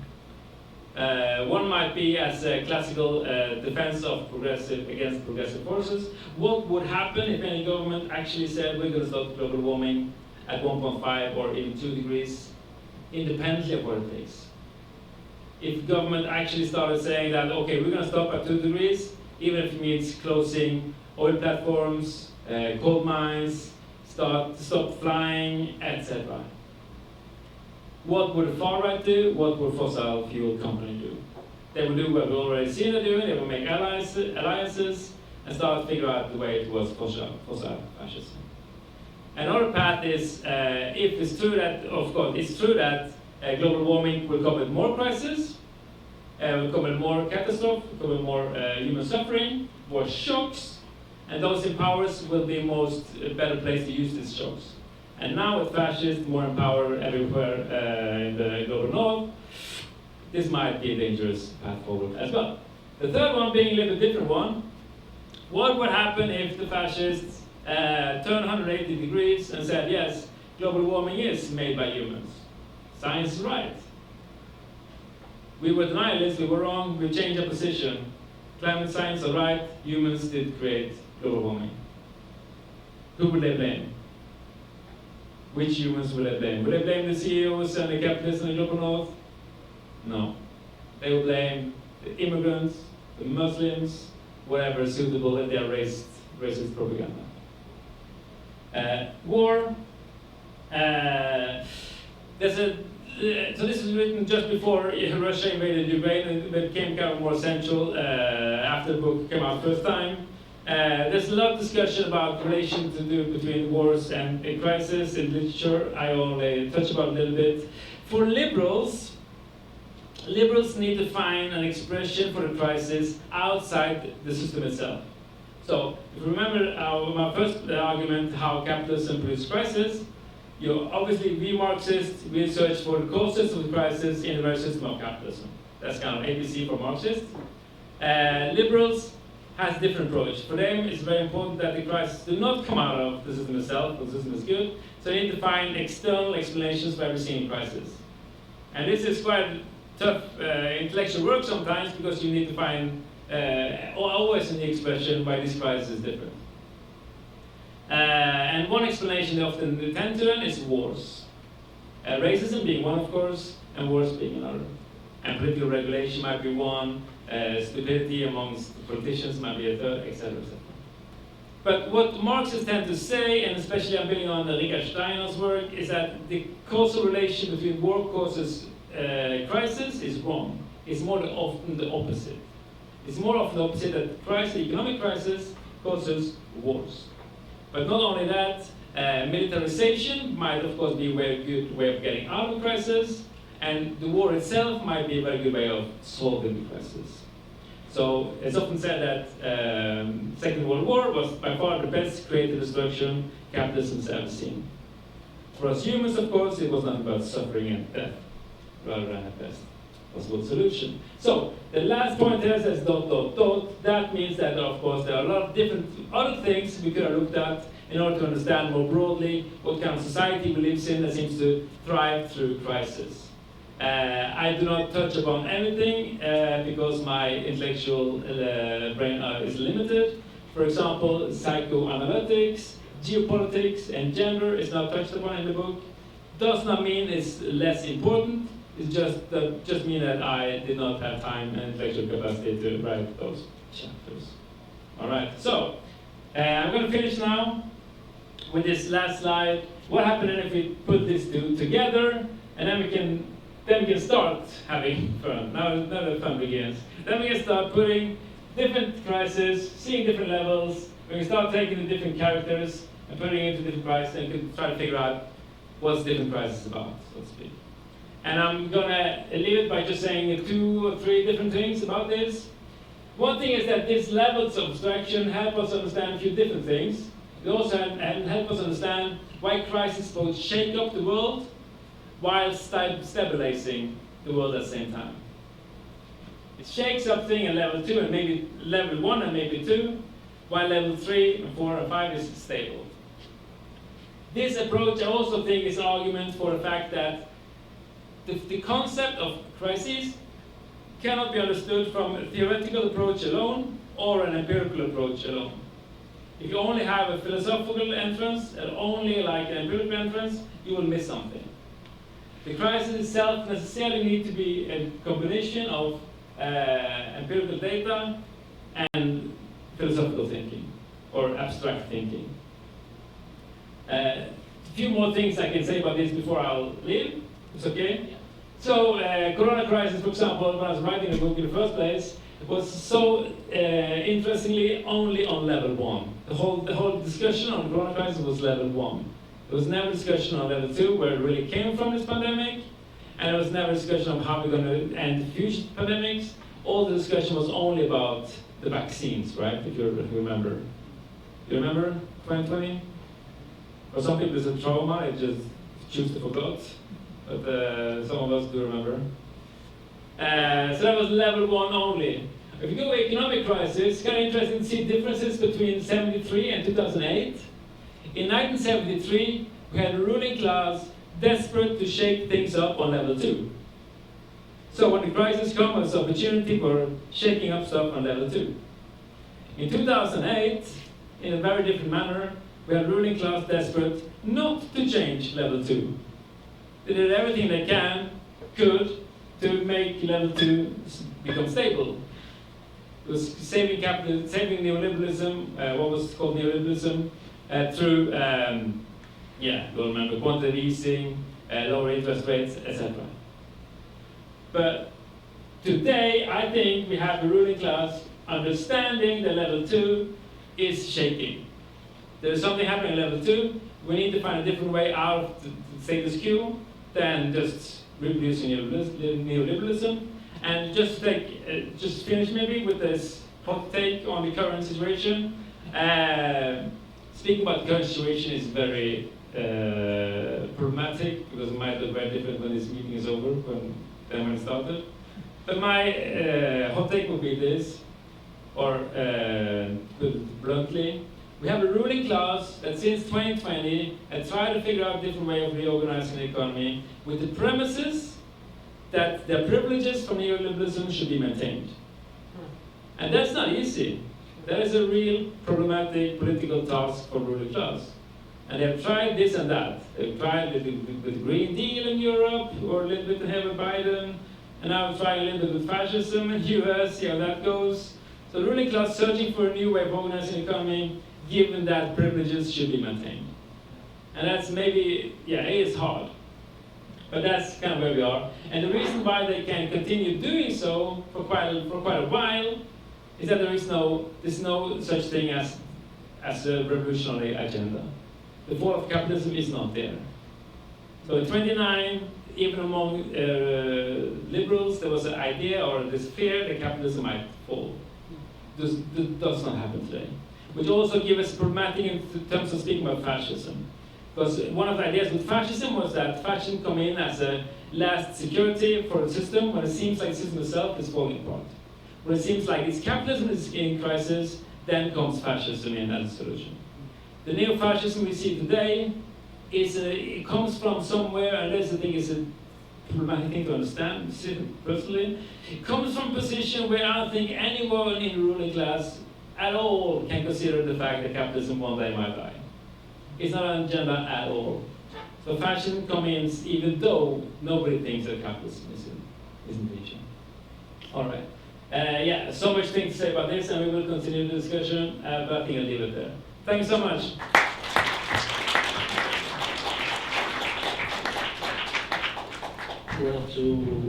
One might be as a classical defense of against progressive forces. What would happen if any government actually said we're going to stop global warming at 1.5 or even 2 degrees, independently of what it takes? If government actually started saying that, okay, we're going to stop at 2 degrees, even if it means closing oil platforms, coal mines, stop flying, etc. What would the far right do? What would fossil fuel company do? They would do what we've already seen them doing. They would make alliances and start to figure out the way towards fossil fascism. Another path is, if it's true that, of course, it's true that global warming will come with more crises, will come with more catastrophe, will come with more human suffering, more shocks, and those in powers will be better placed to use these shocks. And now with fascists more in power everywhere in the global north, this might be a dangerous path forward as well. The third one being a little bit different one. What would happen if the fascists turned 180 degrees and said, yes, global warming is made by humans. Science is right. We were denialists, we were wrong, we changed our position. Climate science are right, humans did create global warming. Who would they blame? Which humans would they blame? Would they blame the CEOs and the capitalists in the global north? No. They would blame the immigrants, the Muslims, whatever is suitable in their racist propaganda. War. So this was written just before Russia invaded Ukraine, and it became kind of more central after the book came out first time. There's a lot of discussion about relation to do between wars and crisis in literature. I only touch about a little bit. For liberals, liberals need to find an expression for the crisis outside the system itself. So, if you remember my first argument, how capitalism produces crisis, obviously we Marxists, we search for the causes of the crisis in the very system of capitalism. That's kind of ABC for Marxists. Liberals has a different approach. For them, it's very important that the crisis do not come out of the system itself, because the system is good. So they need to find external explanations for every single crisis. And this is quite tough intellectual work sometimes, because you need to find always in the expression why this crisis is different. And one explanation they often tend to learn is wars. Racism being one, of course, and wars being another. And political regulation might be one, stupidity amongst politicians might be a third, etc., etc. But what Marxists tend to say, and especially I'm building on Richard Steiner's work, is that the causal relation between war causes crisis is wrong. It's more often the opposite. It's more often the opposite, that crisis, economic crisis causes wars. But not only that, militarization might of course be a very good way of getting out of a crisis, and the war itself might be a very good way of solving the crisis. So it's often said that Second World War was by far the best creative destruction capitalism has ever seen. For us humans, of course, it was not about suffering and death, rather than a best possible solution. So the last point here says ... That means that, of course, there are a lot of different other things we could have looked at in order to understand more broadly what kind of society we live in that seems to thrive through crisis. I do not touch upon everything because my intellectual brain is limited. For example, psychoanalytics, geopolitics, and gender is not touched upon in the book. Does not mean it's less important. It just means that I did not have time and intellectual capacity to write those chapters. All right, so I'm going to finish now with this last slide. What happens if we put these two together, and then we can start having fun. Now the fun begins. Then we can start putting different crises, seeing different levels. We can start taking the different characters and putting it into different crises, and can try to figure out what's different crisis about, so to speak. And I'm gonna leave it by just saying 2 or 3 different things about this. One thing is that these levels of abstraction help us understand a few different things. They also help us understand why crises both shake up the world while stabilizing the world at the same time. It shakes up things at level 2 and maybe level 1 and maybe 2, while level 3 and 4 and 5 is stable. This approach I also think is an argument for the fact that the concept of crises cannot be understood from a theoretical approach alone or an empirical approach alone. If you only have a philosophical entrance and only like an empirical entrance, you will miss something. The crisis itself necessarily needs to be a combination of empirical data and philosophical thinking or abstract thinking. A few more things I can say about this before I'll leave. It's okay? So, Corona crisis, for example, when I was writing the book in the first place, it was so interestingly only on level 1. The whole discussion on the Corona crisis was level 1. There was never discussion on level 2, where it really came from, this pandemic, and there was never discussion of how we're going to end future pandemics. All the discussion was only about the vaccines, right? If you remember. You remember 2020? For some people it's a trauma, it just choose to forget. But some of us do remember. So that was level 1 only. If you go to economic crisis, it's kind of interesting to see differences between 1973 and 2008. In 1973, we had a ruling class desperate to shake things up on level 2. So when the crisis comes, it's opportunity for shaking up stuff on level 2. In 2008, in a very different manner, we had a ruling class desperate not to change level 2. They did everything they could to make level 2 become stable. It was saving capital, saving neoliberalism, what was called neoliberalism, through, you'll remember, quantitative easing, lower interest rates, etc. But today, I think we have a ruling class understanding that level 2 is shaking. There's something happening at level 2. We need to find a different way out of the status quo than just reproducing neoliberalism. And just just finish maybe with this hot take on the current situation. Speaking about the current situation is very problematic because it might look very different when this meeting is over than when it started. But my hot take would be this, or put it bluntly, we have a ruling class that since 2020 had tried to figure out a different way of reorganizing the economy with the premises that their privileges from neoliberalism should be maintained. And that's not easy. That is a real problematic political task for ruling class. And they have tried this and that. They've tried with the Green Deal in Europe, or a little bit ahead of Biden, and now trying a little bit with fascism in the US, see how that goes. So the ruling class searching for a new way of organizing the economy, given that privileges should be maintained. And that's maybe, yeah, it is hard. But that's kind of where we are. And the reason why they can continue doing so for quite a while is that there's no such thing as a revolutionary agenda. The fall of capitalism is not there. So in 1929, even among liberals, there was an idea or this fear that capitalism might fall. This does not happen today. Which also gives us problematic in terms of speaking about fascism. Because one of the ideas with fascism was that fascism come in as a last security for the system when it seems like the system itself is falling apart. When it seems like it's capitalism is in crisis, then comes fascism in as a solution. The neo-fascism we see today it comes from somewhere, and this I think is a problematic thing to understand personally. It comes from a position where I don't think anyone in the ruling class at all can consider the fact that capitalism one day might die. It's not an agenda at all. So fascism comes in even though nobody thinks that capitalism is in danger. All right. Yeah, so much things to say about this, and we will continue the discussion, but I think I'll leave it there. Thank you so much. We'll have to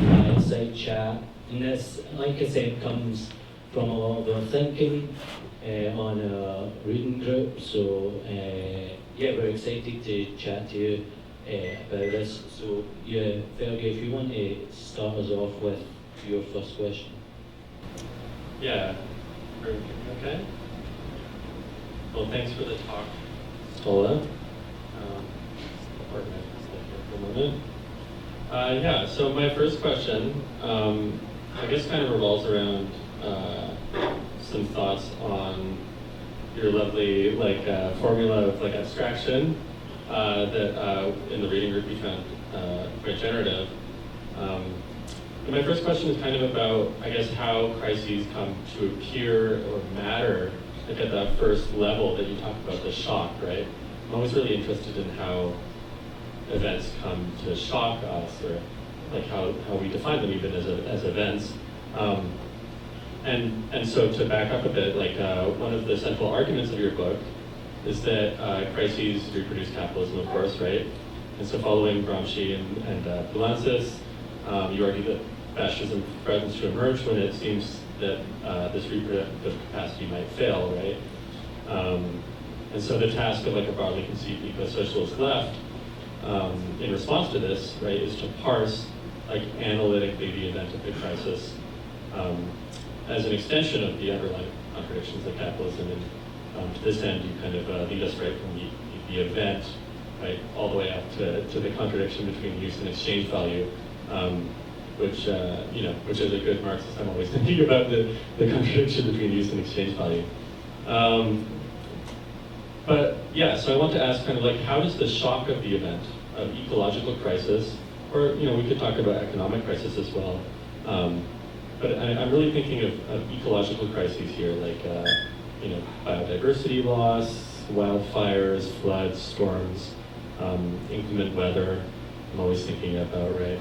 fireside chat, and this, like I said, comes from a lot of our thinking on a reading group. So yeah, we're excited to chat to you about this. So yeah, 𝘊𝘰𝘰𝘯𝘰𝘮, if you want to start us off with your first question. Yeah. Okay. Well, thanks for the talk, Ståle. Organize this here for a moment. Yeah. So my first question, I guess, kind of revolves around some thoughts on your lovely formula of abstraction that in the reading group you found quite generative. And my first question is kind of about, I guess, how crises come to appear or matter, at that first level that you talk about, the shock, right? I'm always really interested in how events come to shock us, or how we define them even as events. And so to back up a bit, one of the central arguments of your book is that crises reproduce capitalism, of course, right? And so following Gramsci and Delancey, you argue that fascism threatens to emerge when it seems that this reproductive capacity might fail, right? And so the task of a broadly conceived eco-socialist left, in response to this, right, is to parse analytically the event of the crisis as an extension of the underlying contradictions of capitalism. And to this end, you kind of lead us right from the event, right, all the way up to the contradiction between use and exchange value, which as a good Marxist, I'm always thinking about the contradiction between use and exchange value. But yeah, so I want to ask how does the shock of the event of ecological crisis, or we could talk about economic crisis as well, but I'm really thinking of ecological crises here, biodiversity loss, wildfires, floods, storms, inclement weather. I'm always thinking about, right?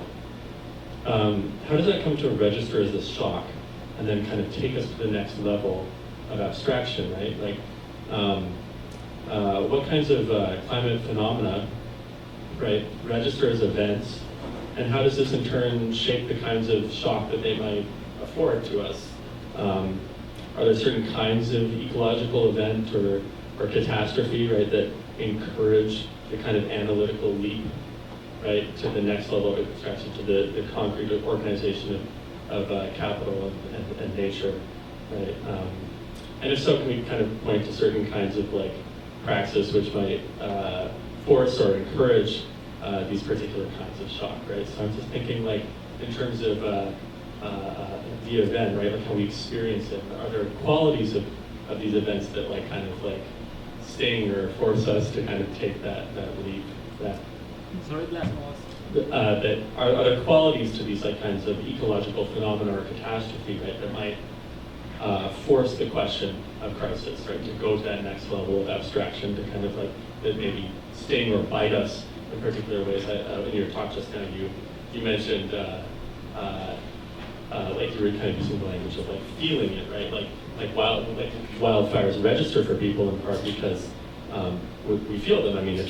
How does that come to register as a shock, and then kind of take us to the next level of abstraction, right? What kinds of climate phenomena, right, register as events, and how does this in turn shape the kinds of shock that they might afford to us? Are there certain kinds of ecological event or catastrophe, right, that encourage the kind of analytical leap right, to the next level of abstraction, to the concrete organization of capital and nature, right? And if so, can we kind of point to certain kinds of like praxis which might force or encourage these particular kinds of shock, right? So I'm just thinking like in terms of the event, right? Like how we experience it. Are there qualities of these events that like kind of like sting or force us to kind of take that leap? Sorry, the last one was? That are there qualities to these like kinds of ecological phenomena or catastrophe, right, that might force the question of crisis, right, to go to that next level of abstraction, to kind of like that maybe sting or bite us in particular ways. In your talk just now, you mentioned like you were kind of using the language of like feeling it, right? Like wildfires register for people in part because we feel them. I mean, if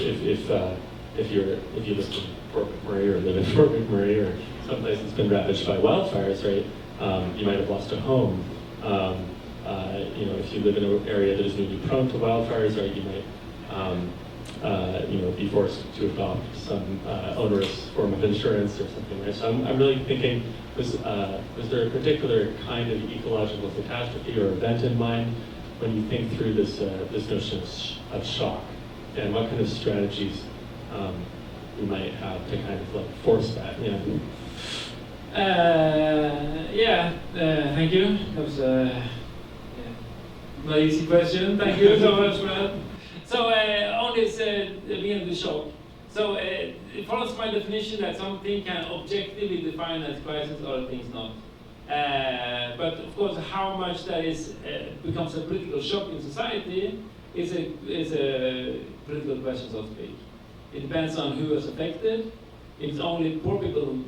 you live in Fort McMurray or live in Fort McMurray or someplace that's been ravaged by wildfires, right? You might have lost a home. You know, if you live in an area that is maybe prone to wildfires, right, you might you know, be forced to adopt some onerous form of insurance or something, right? So I'm really thinking, was there a particular kind of ecological catastrophe or event in mind when you think through this notion of shock, and what kind of strategies we might have to kind of like force that? You know? Thank you. That was not easy question. Thank you so much for that. So on this beginning of the shock, so it follows my definition that something can objectively define as crisis, other things not. But of course, how much that is becomes a political shock in society is a political question, so to speak. It depends on who is affected. If it's only poor people who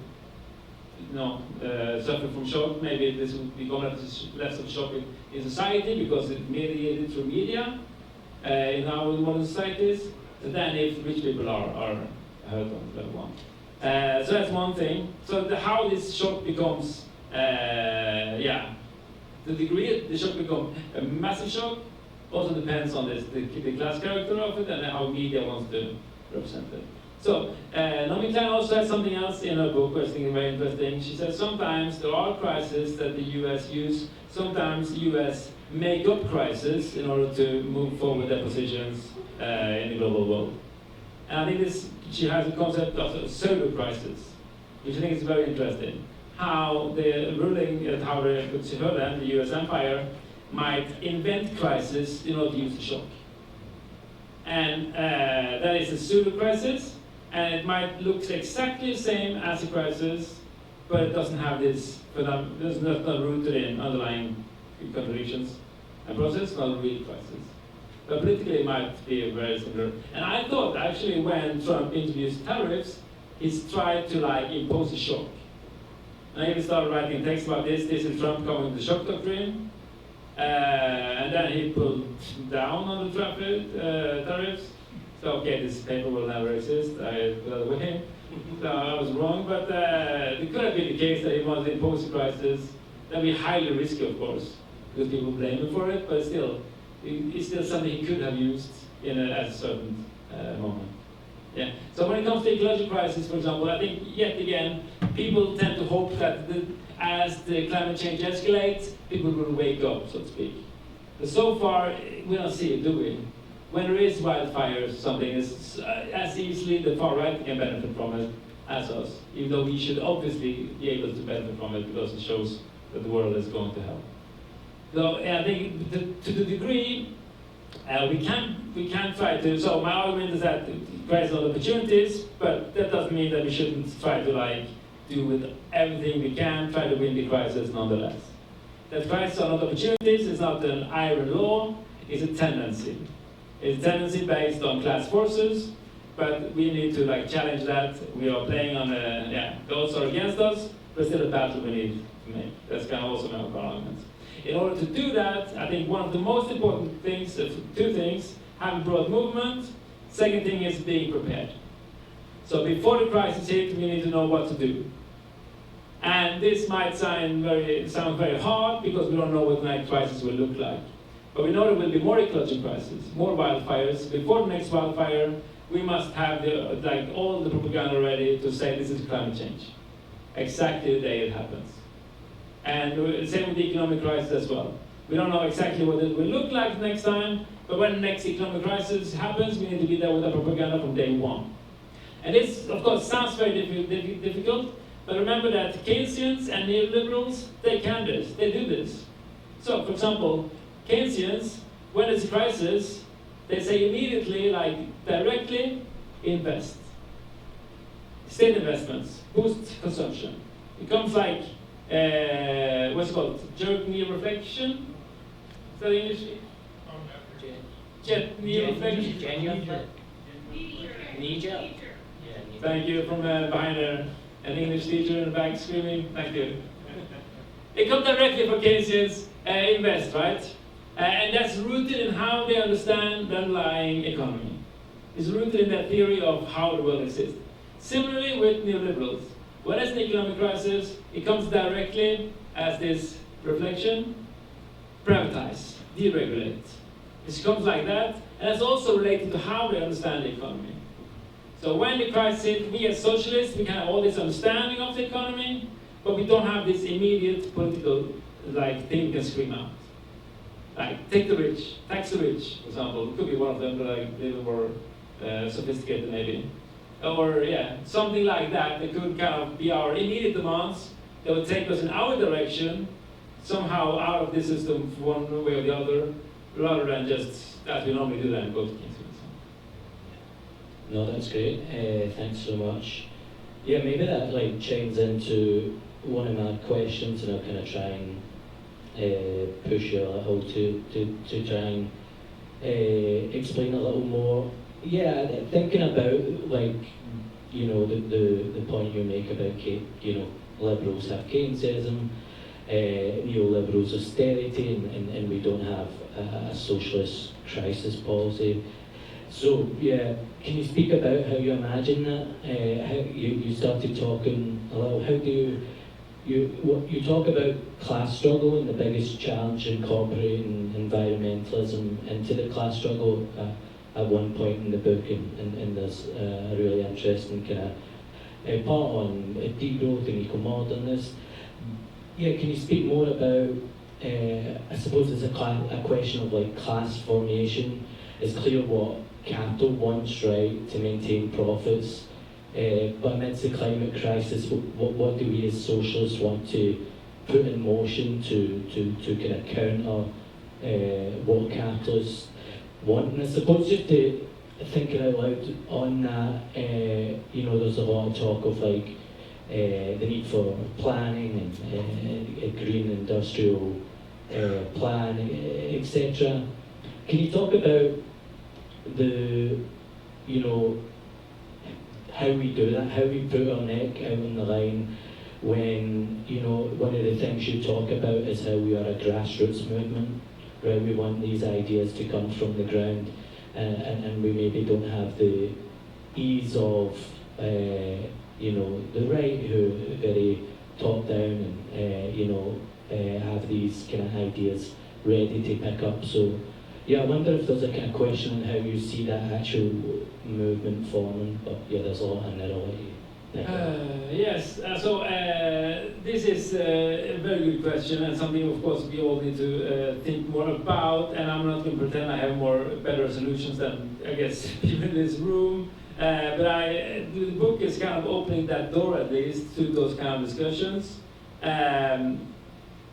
suffer from shock, maybe this will become less of a shock in society because it's mediated through media in our modern societies, than if rich people are hurt on level one. So that's one thing. So how this shock becomes, the degree the shock becomes a massive shock also depends on the class character of it and how media wants to represent it. So, Naomi Klein also has something else in her book, which I think is very interesting. She says sometimes there are crises that the US use, sometimes the US make up crises in order to move forward their positions in the global world. And I think she has a concept of a pseudo crisis, which I think is very interesting. How the ruling, how the US empire might invent crisis in order to use the shock. And that is a pseudo crisis. And it might look exactly the same as a crisis, but it doesn't have this, there's not rooted in underlying contradictions and process, not a real crisis. But politically it might be very similar. And I thought actually when Trump introduced tariffs, he's tried to like impose a shock. And I even started writing a text about this is Trump coming with the shock doctrine. And then he pulled down on the tariffs. So okay, this paper will never exist. I got away. So I was wrong, but it could have been the case that he wanted to impose a crisis. That would be highly risky, of course, because people blame him for it. But still, it's still something he could have used at a certain moment. Yeah. So when it comes to ecological crisis, for example, I think yet again people tend to hope that as the climate change escalates, people will wake up, so to speak. But so far, we don't see it, do we? When there is wildfires, something is as easily the far right can benefit from it as us, even though we should obviously be able to benefit from it because it shows that the world is going to hell. So I think to the degree we can try to. So my argument is that crisis are opportunities, but that doesn't mean that we shouldn't try to do with everything we can, try to win the crisis nonetheless. That crises are not opportunities. It's not an iron law. It's a tendency. It's a tendency based on class forces, but we need to challenge that. We are playing on the odds are against us, but still a battle we need to make. That's kind of also my argument. In order to do that, I think one of the most important things, two things, having broad movement. Second thing is being prepared. So before the crisis hits, we need to know what to do. And this might sound very hard because we don't know what the next crisis will look like. But we know there will be more ecological crises, more wildfires. Before the next wildfire, we must have all the propaganda ready to say this is climate change, exactly the day it happens. And same with the economic crisis as well. We don't know exactly what it will look like next time, but when the next economic crisis happens, we need to be there with the propaganda from day one. And this, of course, sounds very difficult, but remember that Keynesians and neoliberals, they can this, they do this. So, for example, Keynesians, when there's a crisis, they say immediately, directly invest. State investments, boost consumption. It becomes like, what's it called? Jerk knee reflection? Is that English? Jet knee reflection? Knee-jerk. Thank you from behind there. An English teacher in the back screaming. Thank you. It comes directly from Keynesians invest, right? And that's rooted in how they understand the underlying economy. It's rooted in that theory of how the world exists. Similarly with neoliberals. When there's an economic crisis, it comes directly as this reflection, privatize, deregulate. It comes like that, and it's also related to how they understand the economy. So when the crisis hit, we as socialists, we can have all this understanding of the economy, but we don't have this immediate political thing we can scream out. Like, take the rich, tax the rich, for example. It could be one of them, but a little more sophisticated maybe. Or, something like that could kind of be our immediate demands that would take us in our direction, somehow out of this system one way or the other, rather than just, as we normally do, then go to Keynesianism. No, that's great. Thanks so much. Yeah, maybe that chimes into one of my questions, and I'll kind of try and push you a little to try and explain a little more. Yeah, thinking about the point you make about liberals have Keynesianism, neoliberals austerity, and we don't have a socialist crisis policy. So yeah, can you speak about how you imagine that? How you started talking a little. How do you talk about class struggle and the biggest challenge incorporating environmentalism into the class struggle at one point in the book, and there's a really interesting kind of part on degrowth and eco-modernist. Yeah, can you speak more about? I suppose it's a question of class formation. It's clear what capital wants, right, to maintain profits. But amidst the climate crisis, what do we as socialists want to put in motion to kind of counter what capitalists want? And I suppose just to thinking out loud on that, there's a lot of talk of the need for planning and green industrial plan, etc. Can you talk about how we do that, how we put our neck out on the line when, one of the things you talk about is how we are a grassroots movement, right? We want these ideas to come from the ground, and we maybe don't have the ease of, the right who are very top down and, have these kind of ideas ready to pick up. So, yeah, I wonder if there's a kind of question on how you see that actual movement forming, but yeah, there's a lot in there already. Yes, this is a very good question, and something, of course, we all need to think more about, and I'm not going to pretend I have better solutions than, I guess, people in this room, but the book is kind of opening that door, at least, to those kind of discussions.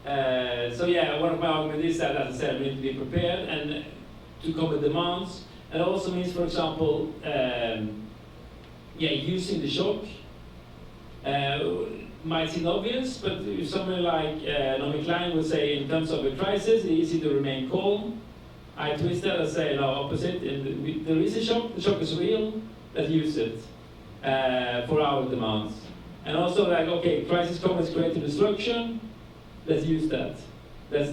One of my arguments is that, as I said, we need to be prepared and to come with demands. And it also means, for example, using the shock. Might seem obvious, but if someone like Naomi Klein would say, in terms of a crisis, it's easy to remain calm. I twist that and say, no, opposite. There is a shock, the shock is real, let's use it for our demands. And also, crisis comes creative destruction, let's use that. Let's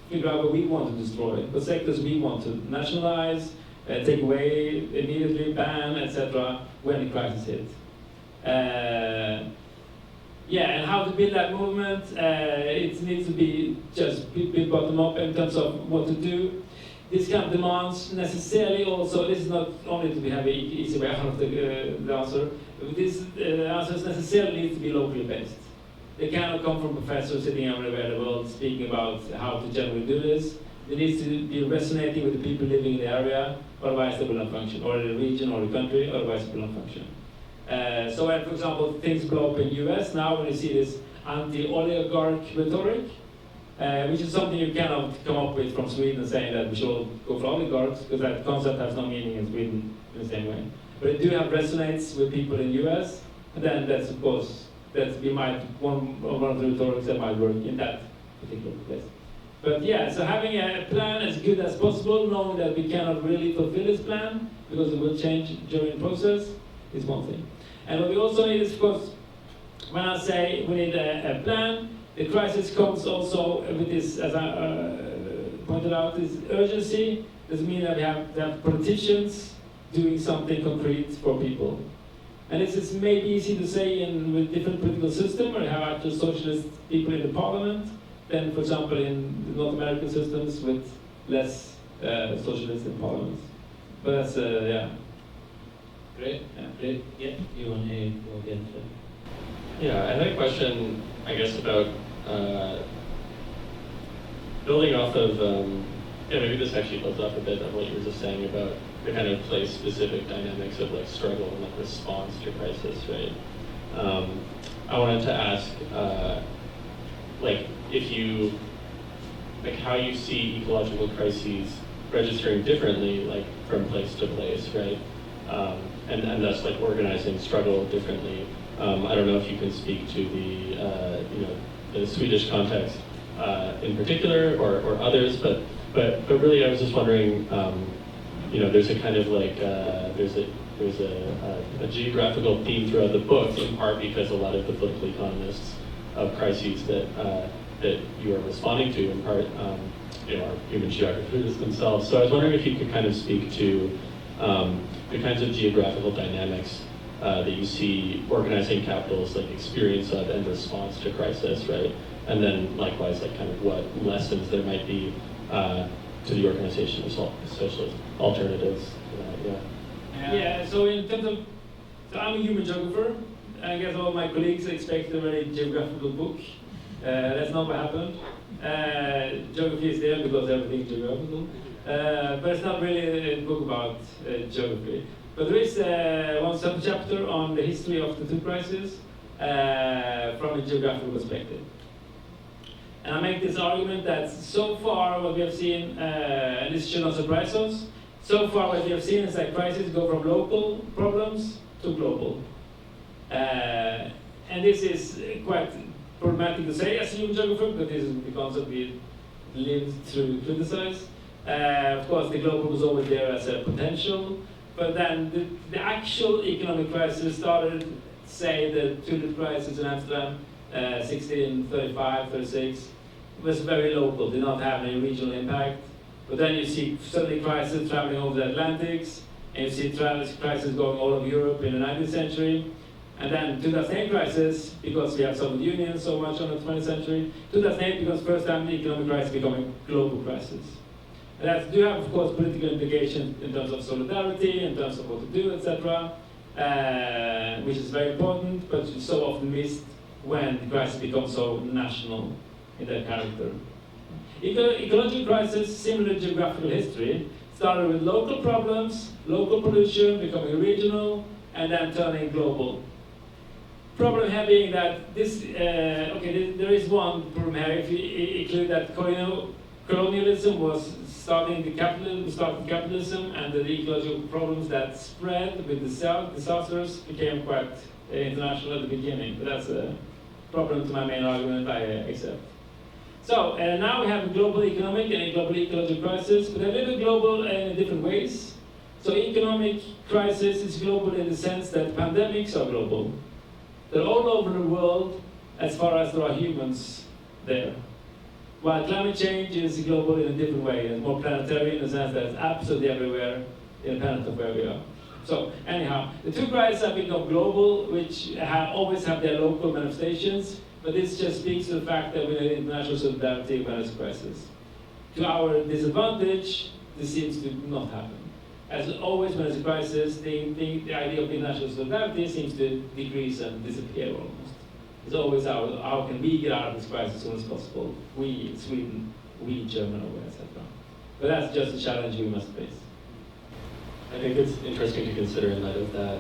figure out what we want to destroy, what sectors we want to nationalize, take away, immediately ban, etc. when the crisis hits. And how to build that movement, it needs to be just built bottom up in terms of what to do. this kind of demands necessarily also, this is not only to have an easy way out of the answer, but this answers necessarily need to be locally based. They cannot come from professors sitting everywhere in the world speaking about how to generally do this. It needs to be resonating with the people living in the area, otherwise they will not function, or in the region or the country, otherwise it will not function. So when, for example, things blow up in the US now, when you see this anti-oligarch rhetoric, which is something you cannot come up with from Sweden saying that we should all go for oligarchs, because that concept has no meaning in Sweden in the same way. But it do have resonates with people in the US, and then that's of course, that we might, one of the rhetorics that might work in that particular place. But yeah, so having a plan as good as possible, knowing that we cannot really fulfill this plan, because it will change during the process, is one thing. And what we also need is, of course, when I say we need a plan, the crisis comes also with this, as I pointed out, this urgency. Doesn't mean that we have to have politicians doing something concrete for people. And this is maybe easy to say with different political systems, where you have actual socialist people in the parliament, than, for example, in the North American systems with less socialists in parliaments. But that's, yeah. Great, great. Yeah, you want to go again? Yeah, I had a question, I guess, about building off of, yeah, maybe this actually builds off a bit of what you were just saying about the kind of place-specific dynamics of like struggle and like response to crisis, right? I wanted to ask, like, if you, like, how you see ecological crises registering differently, like, from place to place, right? And thus, like, organizing struggle differently. I don't know if you can speak to the, you know, the Swedish context in particular, or others, but really, I was just wondering, you know, there's a kind of like there's a geographical theme throughout the book, in part because a lot of the political economists of crises that you are responding to, in part, you know, are human geographers themselves. So I was wondering if you could kind of speak to the kinds of geographical dynamics that you see organizing capital's like experience of and response to crisis, right? And then likewise, like kind of what lessons there might be to the organization of socialist alternatives. Yeah, so in terms of, so I'm a human geographer. I guess all my colleagues expect a very geographical book. That's not what happened. Geography is there because everything is geographical. But it's not really a book about geography. But there is one sub-chapter on the history of the two crises from a geographical perspective. And I make this argument that so far what we have seen, and this should not surprise us, so far what we have seen is that crises go from local problems to global. And this is quite problematic to say as a human geographer, but this is the concept we lived to criticize. Of course, the global was always there as a potential, but then the actual economic crisis started, say, the tulip crisis in Amsterdam, 1635, 36, was very local, did not have any regional impact. But then you see suddenly crisis traveling over the Atlantics, and you see crisis going all over Europe in the 19th century. And then 2008 crisis, because we have Soviet Union so much on the 20th century. 2008 becomes first time the economic crisis becoming global crisis. And that do have, of course, political implications in terms of solidarity, in terms of what to do, etc., which is very important, but it's so often missed when the crisis becomes so national in their character. Ecological crisis, similar to geographical history, started with local problems, local pollution becoming regional, and then turning global. Problem here being that this, there is one problem here. If you include that colonialism was starting capitalism, and the ecological problems that spread with the disasters became quite international at the beginning. But that's a problem to my main argument, I accept. So now we have a global economic and a global ecological crisis, but they're a little global in different ways. So economic crisis is global in the sense that pandemics are global. They're all over the world as far as there are humans there. While climate change is global in a different way. It's more planetary in the sense that it's absolutely everywhere, independent of where we are. So anyhow, the two crises have become global, which always have their local manifestations, but this just speaks to the fact that we need international solidarity when it's a crisis. To our disadvantage, this seems to not happen. As always, when there's a crisis, the idea of international solidarity seems to decrease and disappear almost. It's always how can we get out of this crisis as soon as possible? We, Sweden, we, Germany, etc. But that's just a challenge we must face. I think it's interesting to consider in light of that,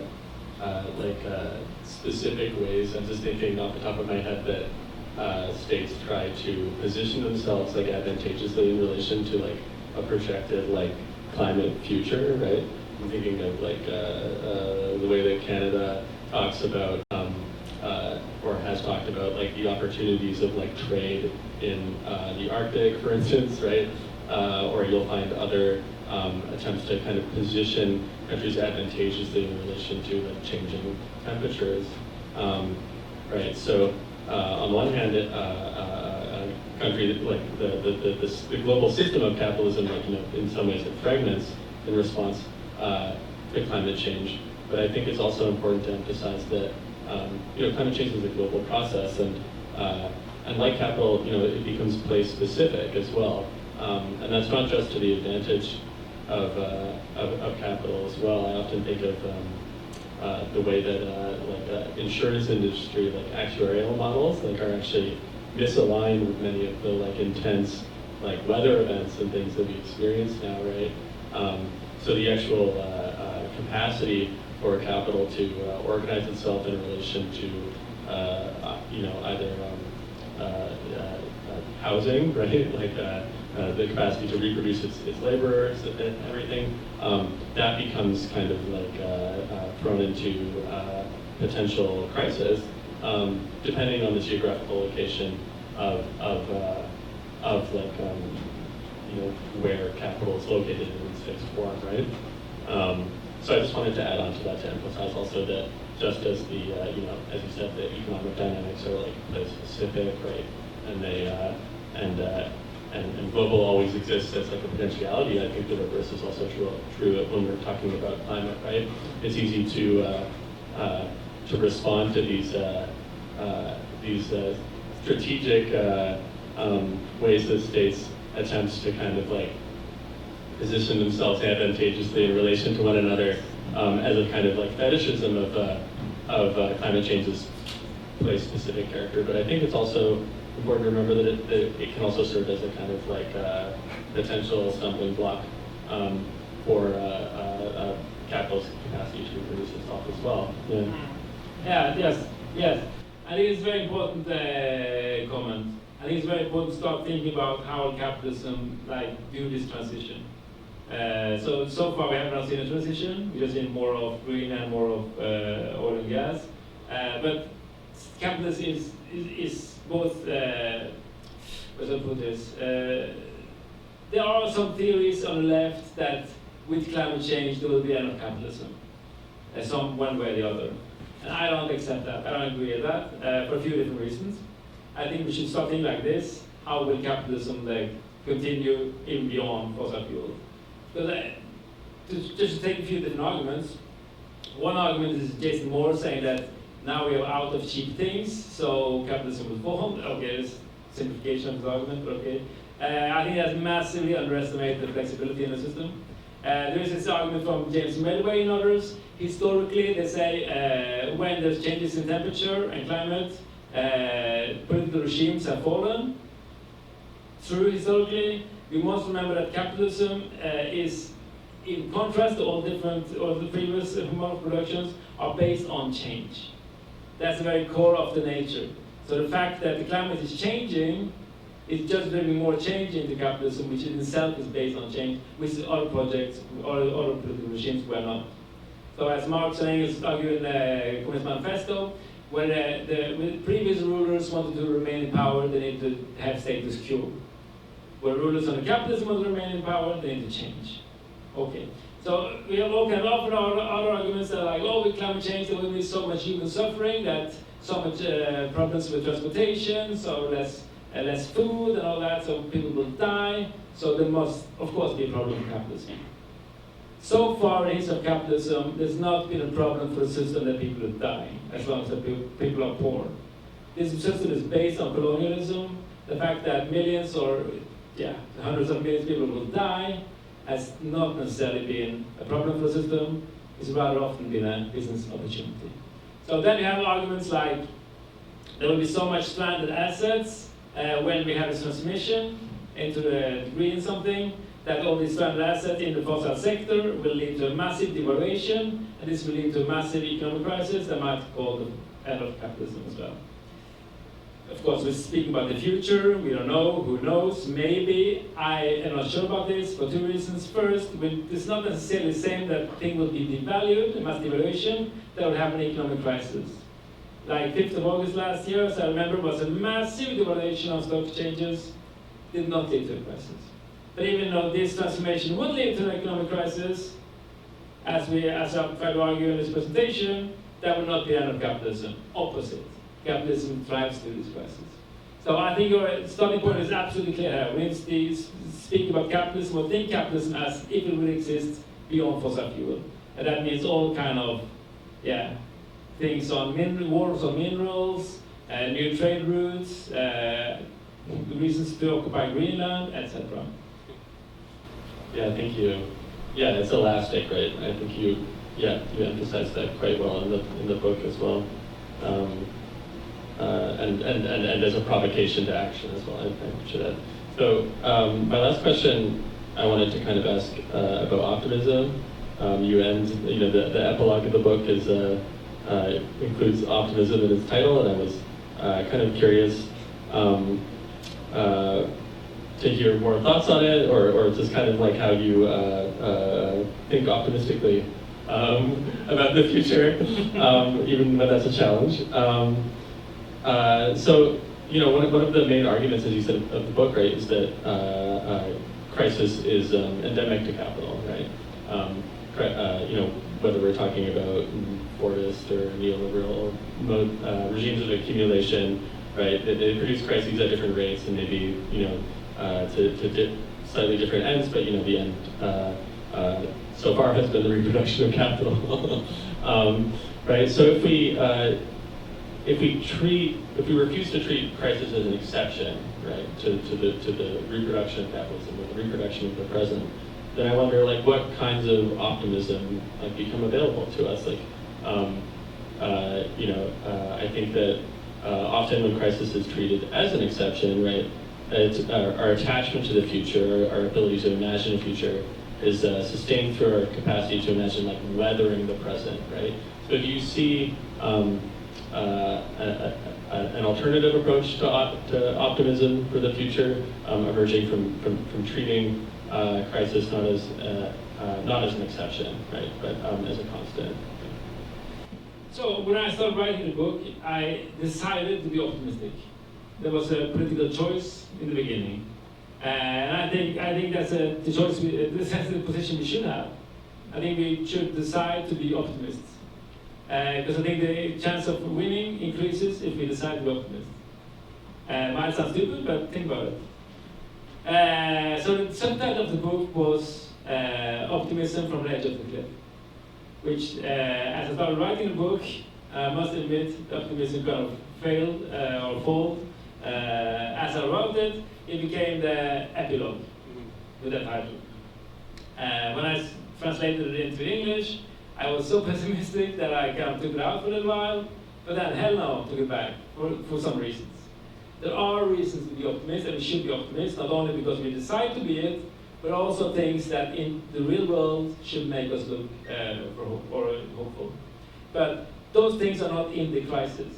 specific ways. I'm just thinking off the top of my head that states try to position themselves like advantageously in relation to like a projected like climate future, right? I'm thinking of like the way that Canada talks about or has talked about like the opportunities of like trade in the Arctic, for instance, right? Or you'll find other attempts to kind of position countries advantageously in relation to like changing temperatures, right? So on one hand, a country that, like the global system of capitalism, like in some ways it fragments in response to climate change. But I think it's also important to emphasize that climate change is a global process, and like capital, it becomes place specific as well. And that's not just to the advantage of capital as well. I often think of the way that insurance industry, like actuarial models, like are actually misaligned with many of the like intense like weather events and things that we experience now, right? So the actual capacity for capital to organize itself in relation to either housing, right? Like the capacity to reproduce its laborers and everything, that becomes kind of like thrown into potential crisis, depending on the geographical location of like where capital is located in its fixed form, right? So I just wanted to add on to that to emphasize also that just as the as you said, the economic dynamics are like place specific, right? And they and global always exists as like a potentiality. I think the reverse is also true when we're talking about climate, right? It's easy to respond to these strategic ways that states attempts to kind of like position themselves advantageously in relation to one another as a kind of like fetishism of climate change's place-specific character. But I think it's also important to remember that it can also serve as a kind of like potential stumbling block for capital's capacity to reproduce itself as well. Yes. I think it's a very important comment. I think it's very important to start thinking about how capitalism do this transition. So far we haven't not seen a transition. We've just seen more of green and more of oil and gas. But capitalism is both. How should I put this? There are some theories on the left that with climate change there will be an end of capitalism, some one way or the other. And I don't accept that. I don't agree with that for a few different reasons. I think we should start thinking like this: how will capitalism continue even beyond fossil fuel? Because just to take a few different arguments, one argument is Jason Moore saying that now we are out of cheap things, so capitalism was formed. Okay, there's simplification of the argument, but okay. I think that's massively underestimated the flexibility in the system. There is this argument from James Medway and others. Historically, they say when there's changes in temperature and climate, political regimes have fallen. True, historically. We must remember that capitalism is, in contrast to all the previous mode of productions, are based on change. That's the very core of the nature. So the fact that the climate is changing is just bringing more change into capitalism, which in itself is based on change, which other projects, other political regimes were not. So as Marx is arguing in the Communist Manifesto, when the previous rulers wanted to remain in power, they need to have status quo. When rulers under capitalism want to remain in power, they need to change. Okay. So we have all kind of other arguments that are like, oh, with climate change there will be so much human suffering, that so much problems with transportation, so less food and all that, so people will die. So there must, of course, be a problem with capitalism. So far in the history of capitalism, there's not been a problem for the system that people will die, as long as the people are poor. This system is based on colonialism, the fact that millions or hundreds of millions of people will die, has not necessarily been a problem for the system. It's rather often been a business opportunity. So then you have arguments like there will be so much stranded assets when we have a transmission into the green something, that all these stranded assets in the fossil sector will lead to a massive devaluation, and this will lead to a massive economic crisis that might call the end of capitalism as well. Of course, we're speaking about the future. We don't know. Who knows? Maybe. I am not sure about this for two reasons. First, it's not necessarily saying that thing will be devalued, a mass devaluation, that will have an economic crisis. Like 5th of August last year, as I remember, was a massive devaluation of stock exchanges. Did not lead to a crisis. But even though this transformation would lead to an economic crisis, as I tried to argue in this presentation, that would not be the end of capitalism. Opposite. Capitalism thrives through this crisis. So I think your starting point is absolutely clear here. We need to speak about capitalism or think capitalism as if it would exist beyond fossil fuel. And that means all kind of, things on wars on minerals, new trade routes, reasons to occupy Greenland, etc. Yeah, thank you. Yeah, it's elastic, right? I think you emphasized that quite well in the book as well. And as a provocation to action as well, I should add. So my last question, I wanted to kind of ask about optimism. The epilogue of the book includes optimism in its title, and I was kind of curious to hear more thoughts on it, or just kind of like how you think optimistically about the future, even when that's a challenge. So, one of the main arguments, as you said, of the book, right, is that crisis is endemic to capital, right? Whether we're talking about Fordist or neoliberal regimes of accumulation, right? They produce crises at different rates and maybe, to slightly different ends, but the end so far has been the reproduction of capital, right? So if we refuse to treat crisis as an exception, right, to the reproduction of capitalism or the reproduction of the present, then I wonder, like, what kinds of optimism become available to us? I think that often when crisis is treated as an exception, right, it's our attachment to the future, our ability to imagine a future, is sustained through our capacity to imagine, like, weathering the present, right? So do you see an alternative approach to optimism for the future, emerging from treating crisis not as an exception, right, but as a constant? So when I started writing the book, I decided to be optimistic. There was a political choice in the beginning, and I think that's the choice. This is the position we should have. I think we should decide to be optimists, because I think the chance of winning increases if we decide to be optimists. Might sound stupid, but think about it. So the subtitle of the book was Optimism from the Edge of the Cliff, which, as I started writing the book, I must admit, the optimism kind of failed or failed. As I wrote it, it became the epilogue with that title. When I translated it into English, I was so pessimistic that I kind of took it out for a little while, but then hell no, took it back for some reasons. There are reasons to be optimists, and we should be optimists, not only because we decide to be it, but also things that in the real world should make us look for hope or hopeful. But those things are not in the crisis.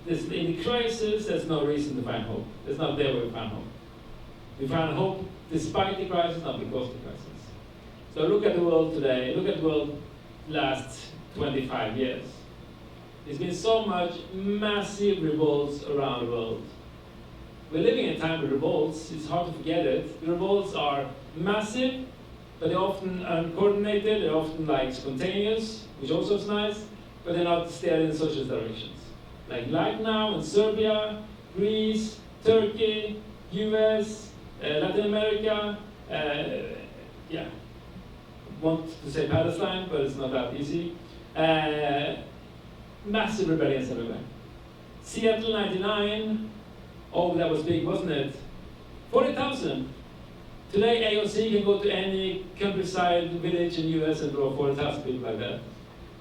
In the crisis, there's no reason to find hope. It's not there where we find hope. We find hope despite the crisis, not because of the crisis. So look at the world today. Look at the world last 25 years. There's been so much massive revolts around the world. We're living in a time of revolts. It's hard to forget it. The revolts are massive, but they're often uncoordinated. They're often like spontaneous, which also is nice, but they're not steered in socialist directions. Like now in Serbia, Greece, Turkey, US, Latin America, want to say Palestine, but it's not that easy. Massive rebellions everywhere. Seattle 99, oh, that was big, wasn't it? 40,000 Today, AOC can go to any countryside village in the US and draw 40,000 people like that.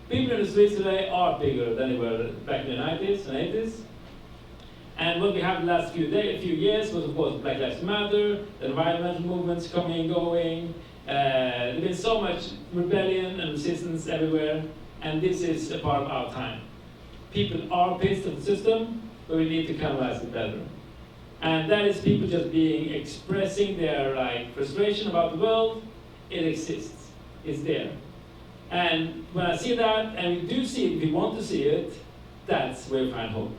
People in the streets today are bigger than they were back in the 90s and 80s. And what we have the last few years was, of course, Black Lives Matter, the environmental movements coming and going. There's been so much rebellion and resistance everywhere, and this is a part of our time. People are pissed at the system, but we need to canalize it better. And that is people just expressing their frustration about the world. It exists. It's there. And when I see that, and we do see it, we want to see it, that's where we find hope.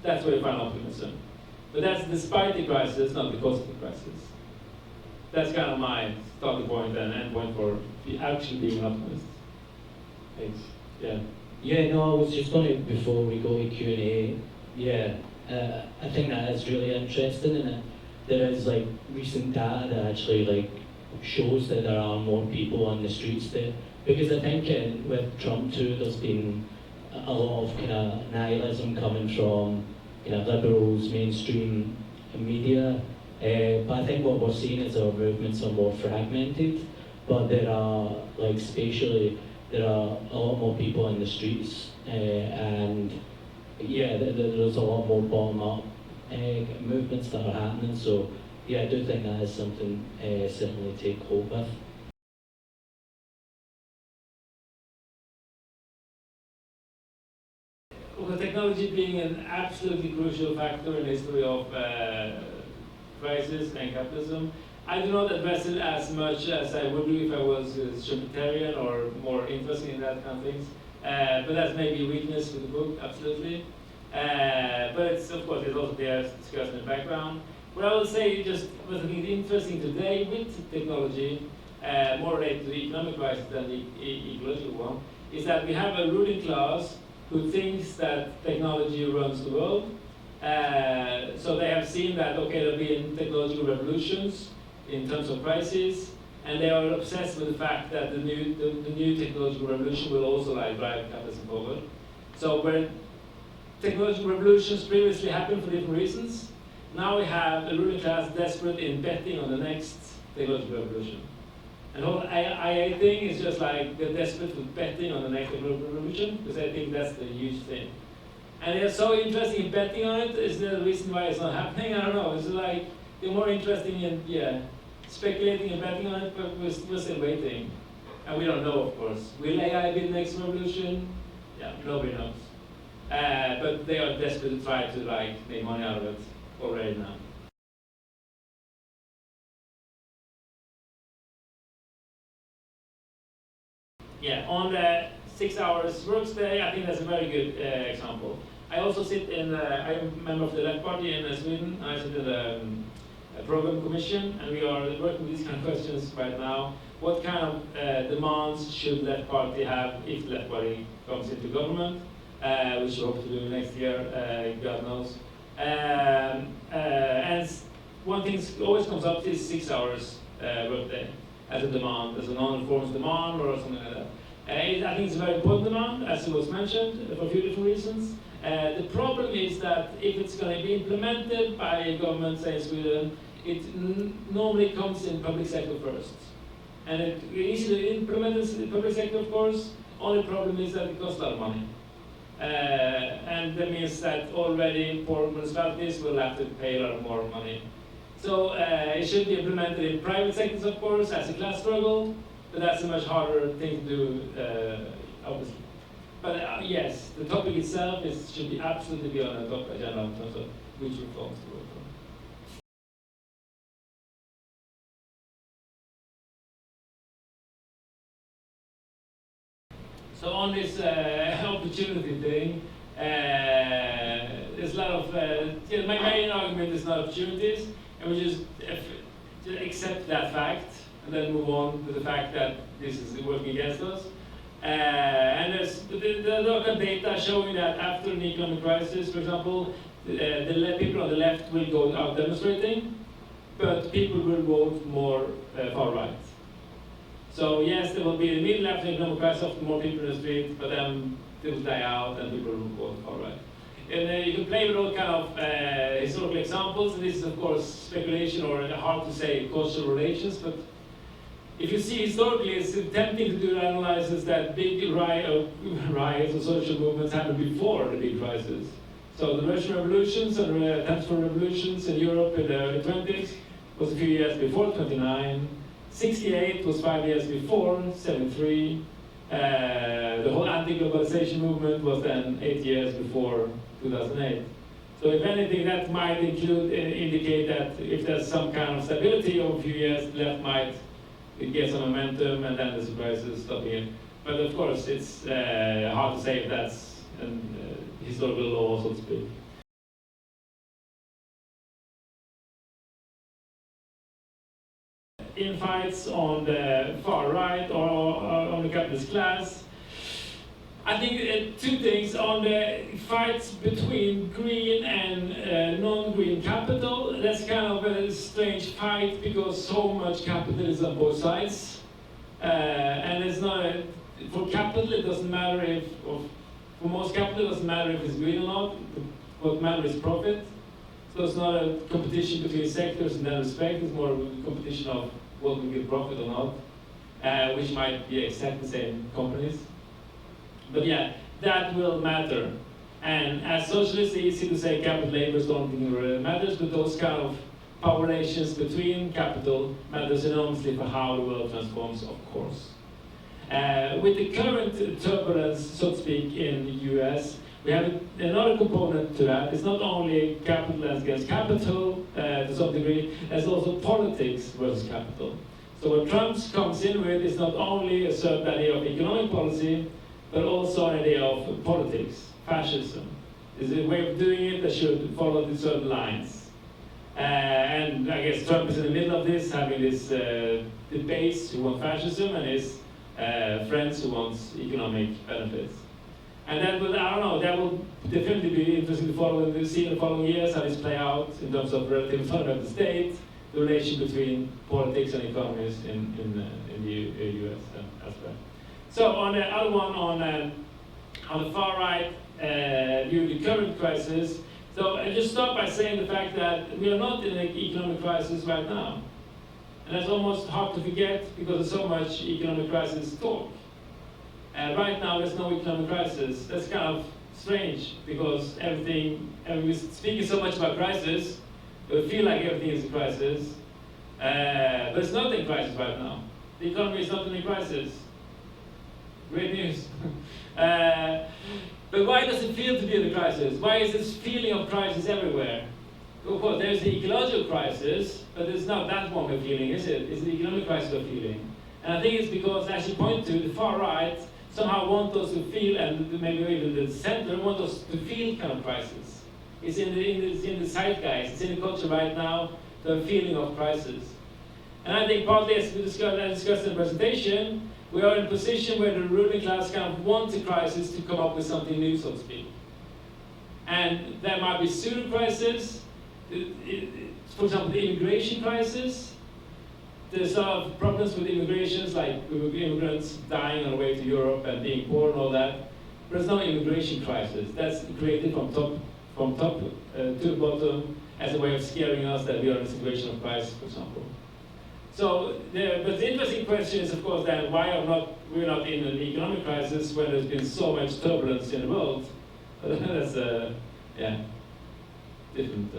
That's where we find optimism. But that's despite the crisis, not because of the crisis. That's kind of my starting point and end point for actually being an optimist. Thanks. Yeah. Yeah, no, I was just going to, before we go to Q&A, I think that is really interesting, and there is recent data that actually shows that there are more people on the streets there. Because I think with Trump too, there's been a lot of kind of nihilism coming from liberals, mainstream media. But I think what we're seeing is our movements are more fragmented, but there are, spatially, there are a lot more people in the streets, and yeah, there's a lot more bottom-up movements that are happening. So yeah, I do think that is something certainly to take hope with. Well, technology being an absolutely crucial factor in the history of crisis and capitalism, I do not address it as much as I would do if I was a Schumpeterian or more interested in that kind of things. But that's maybe a weakness with the book, absolutely. But it's, of course, it's also there discussed in the background. What I will say, just what I think is interesting today with technology, more related to the economic crisis than the ecological one, is that we have a ruling class who thinks that technology runs the world. So they have seen that, okay, there have been technological revolutions in terms of crises, and they are obsessed with the fact that the new technological revolution will also drive capitalism forward. So where technological revolutions previously happened for different reasons, now we have a ruling class desperate in betting on the next technological revolution. And the whole IA thing is just they're desperate for betting on the next technological revolution, because I think that's the huge thing. And they're so interested in betting on it. Is there a reason why it's not happening? I don't know. It's they're more interested in speculating and betting on it, but we're still waiting. And we don't know, of course. Will AI be the next revolution? Yeah, nobody knows. But they are desperate to try to make money out of it already now. Yeah, on the 6 hours workday, I think that's a very good example. I also sit in, I'm a member of the Left Party in Sweden. I sit in the program commission, and we are working with these kind of questions right now. What kind of demands should Left Party have if the Left Party comes into government, which we hope to do next year, God knows. And one thing always comes up is 6 hours workday as a demand, as a non-reforms demand or something like that. I think it's a very important demand, as it was mentioned, for a few different reasons. The problem is that if it's going to be implemented by a government, say in Sweden, it normally comes in public sector first. And it's easy to implement this in the public sector, of course. Only problem is that it costs a lot of money. And that means that already poor municipalities will have to pay a lot more money. So it should be implemented in private sectors, of course, as a class struggle, but that's a much harder thing to do, obviously. But yes, the topic itself should be absolutely be on the top agenda in terms of which reforms to work on. So on this opportunity thing, there's a lot of, my main argument is not opportunities, and we just accept that fact, and then move on to the fact that this is working against us. And there's local data showing that after an economic crisis, for example, the people on the left will go out demonstrating, but people will vote more far right. So yes, there will be a middle after economic crisis, more people in the street, but then they will die out and people will vote far right. And you can play with all kind of historical examples. And this is, of course, speculation or hard to say causal relations. But if you see historically, it's tempting to do analysis that big riots or social movements happened before the big crisis. So the Russian revolutions and attempts for revolutions in Europe in the early 20s was a few years before 29. 68 was 5 years before 73. The whole anti-globalization movement was then 8 years before 2008. So if anything, that might indicate that if there's some kind of stability over a few years, the left might get some momentum and then the surprises stop again. But of course, it's hard to say if that's a historical law, so to speak. Infights on the far right or on the capitalist class. I think two things on the fights between green and non-green capital. That's kind of a strange fight because so much capital is on both sides, and it's not for capital. It doesn't matter if, for most capital, it doesn't matter if it's green or not. What matters is profit. So it's not a competition between sectors in that respect. It's more of a competition of what will give profit or not, which might be exactly the same companies. But yeah, that will matter. And as socialists, it's easy to say capital labors don't think it really matters, but those kind of power relations between capital matters enormously for how the world transforms, of course. With the current turbulence, so to speak, in the US, we have another component to that. It's not only capital against capital to some degree, there's also politics versus capital. So what Trump comes in with is not only a certain idea of economic policy, but also an idea of politics, fascism. Is a way of doing it that should follow the certain lines. And I guess Trump is in the middle of this, having this the base who want fascism and his friends who want economic benefits. And that will, I don't know, that will definitely be interesting to follow in the following years, how this play out in terms of relative autonomy of the state, the relation between politics and economies in the US and elsewhere. So on the other one, on the far right, view the current crisis. So I just start by saying the fact that we are not in an economic crisis right now. And that's almost hard to forget because there's so much economic crisis talk. Right now there's no economic crisis. That's kind of strange because we're speaking so much about crisis, we feel like everything is a crisis. But it's not in crisis right now. The economy is not in a crisis. Great news. But why does it feel to be in a crisis? Why is this feeling of crisis everywhere? Of course, there's the ecological crisis, but it's not that one we're feeling, is it? It's the economic crisis we're feeling. And I think it's because, as you point to, the far right somehow want us to feel, and maybe even the center want us to feel kind of crisis. It's in the zeitgeist, it's in the culture right now, the feeling of crisis. And I think partly, as we discussed in the presentation, we are in a position where the ruling class kind of wants a crisis to come up with something new, so to speak. And there might be pseudo crisis, for example, the immigration crisis. There's a lot of problems with immigrations, like immigrants dying on the way to Europe and being poor and all that. But there's no immigration crisis. That's created from top to the bottom as a way of scaring us that we are in a situation of crisis, for example. So, but the interesting question is, of course, then why we're not in an economic crisis when there's been so much turbulence in the world? That's different.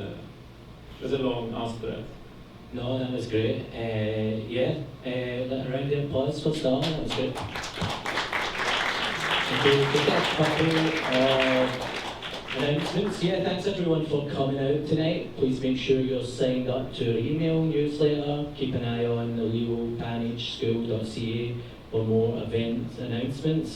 There's a long answer to that. No, that was great. A round of applause for Ståle. That was good. Okay, we've got a couple of announcements. Yeah, thanks everyone for coming out tonight. Please make sure you're signed up to our email newsletter. Keep an eye on the 𝘊𝘤𝘰𝘯𝘰𝘮 for more event announcements.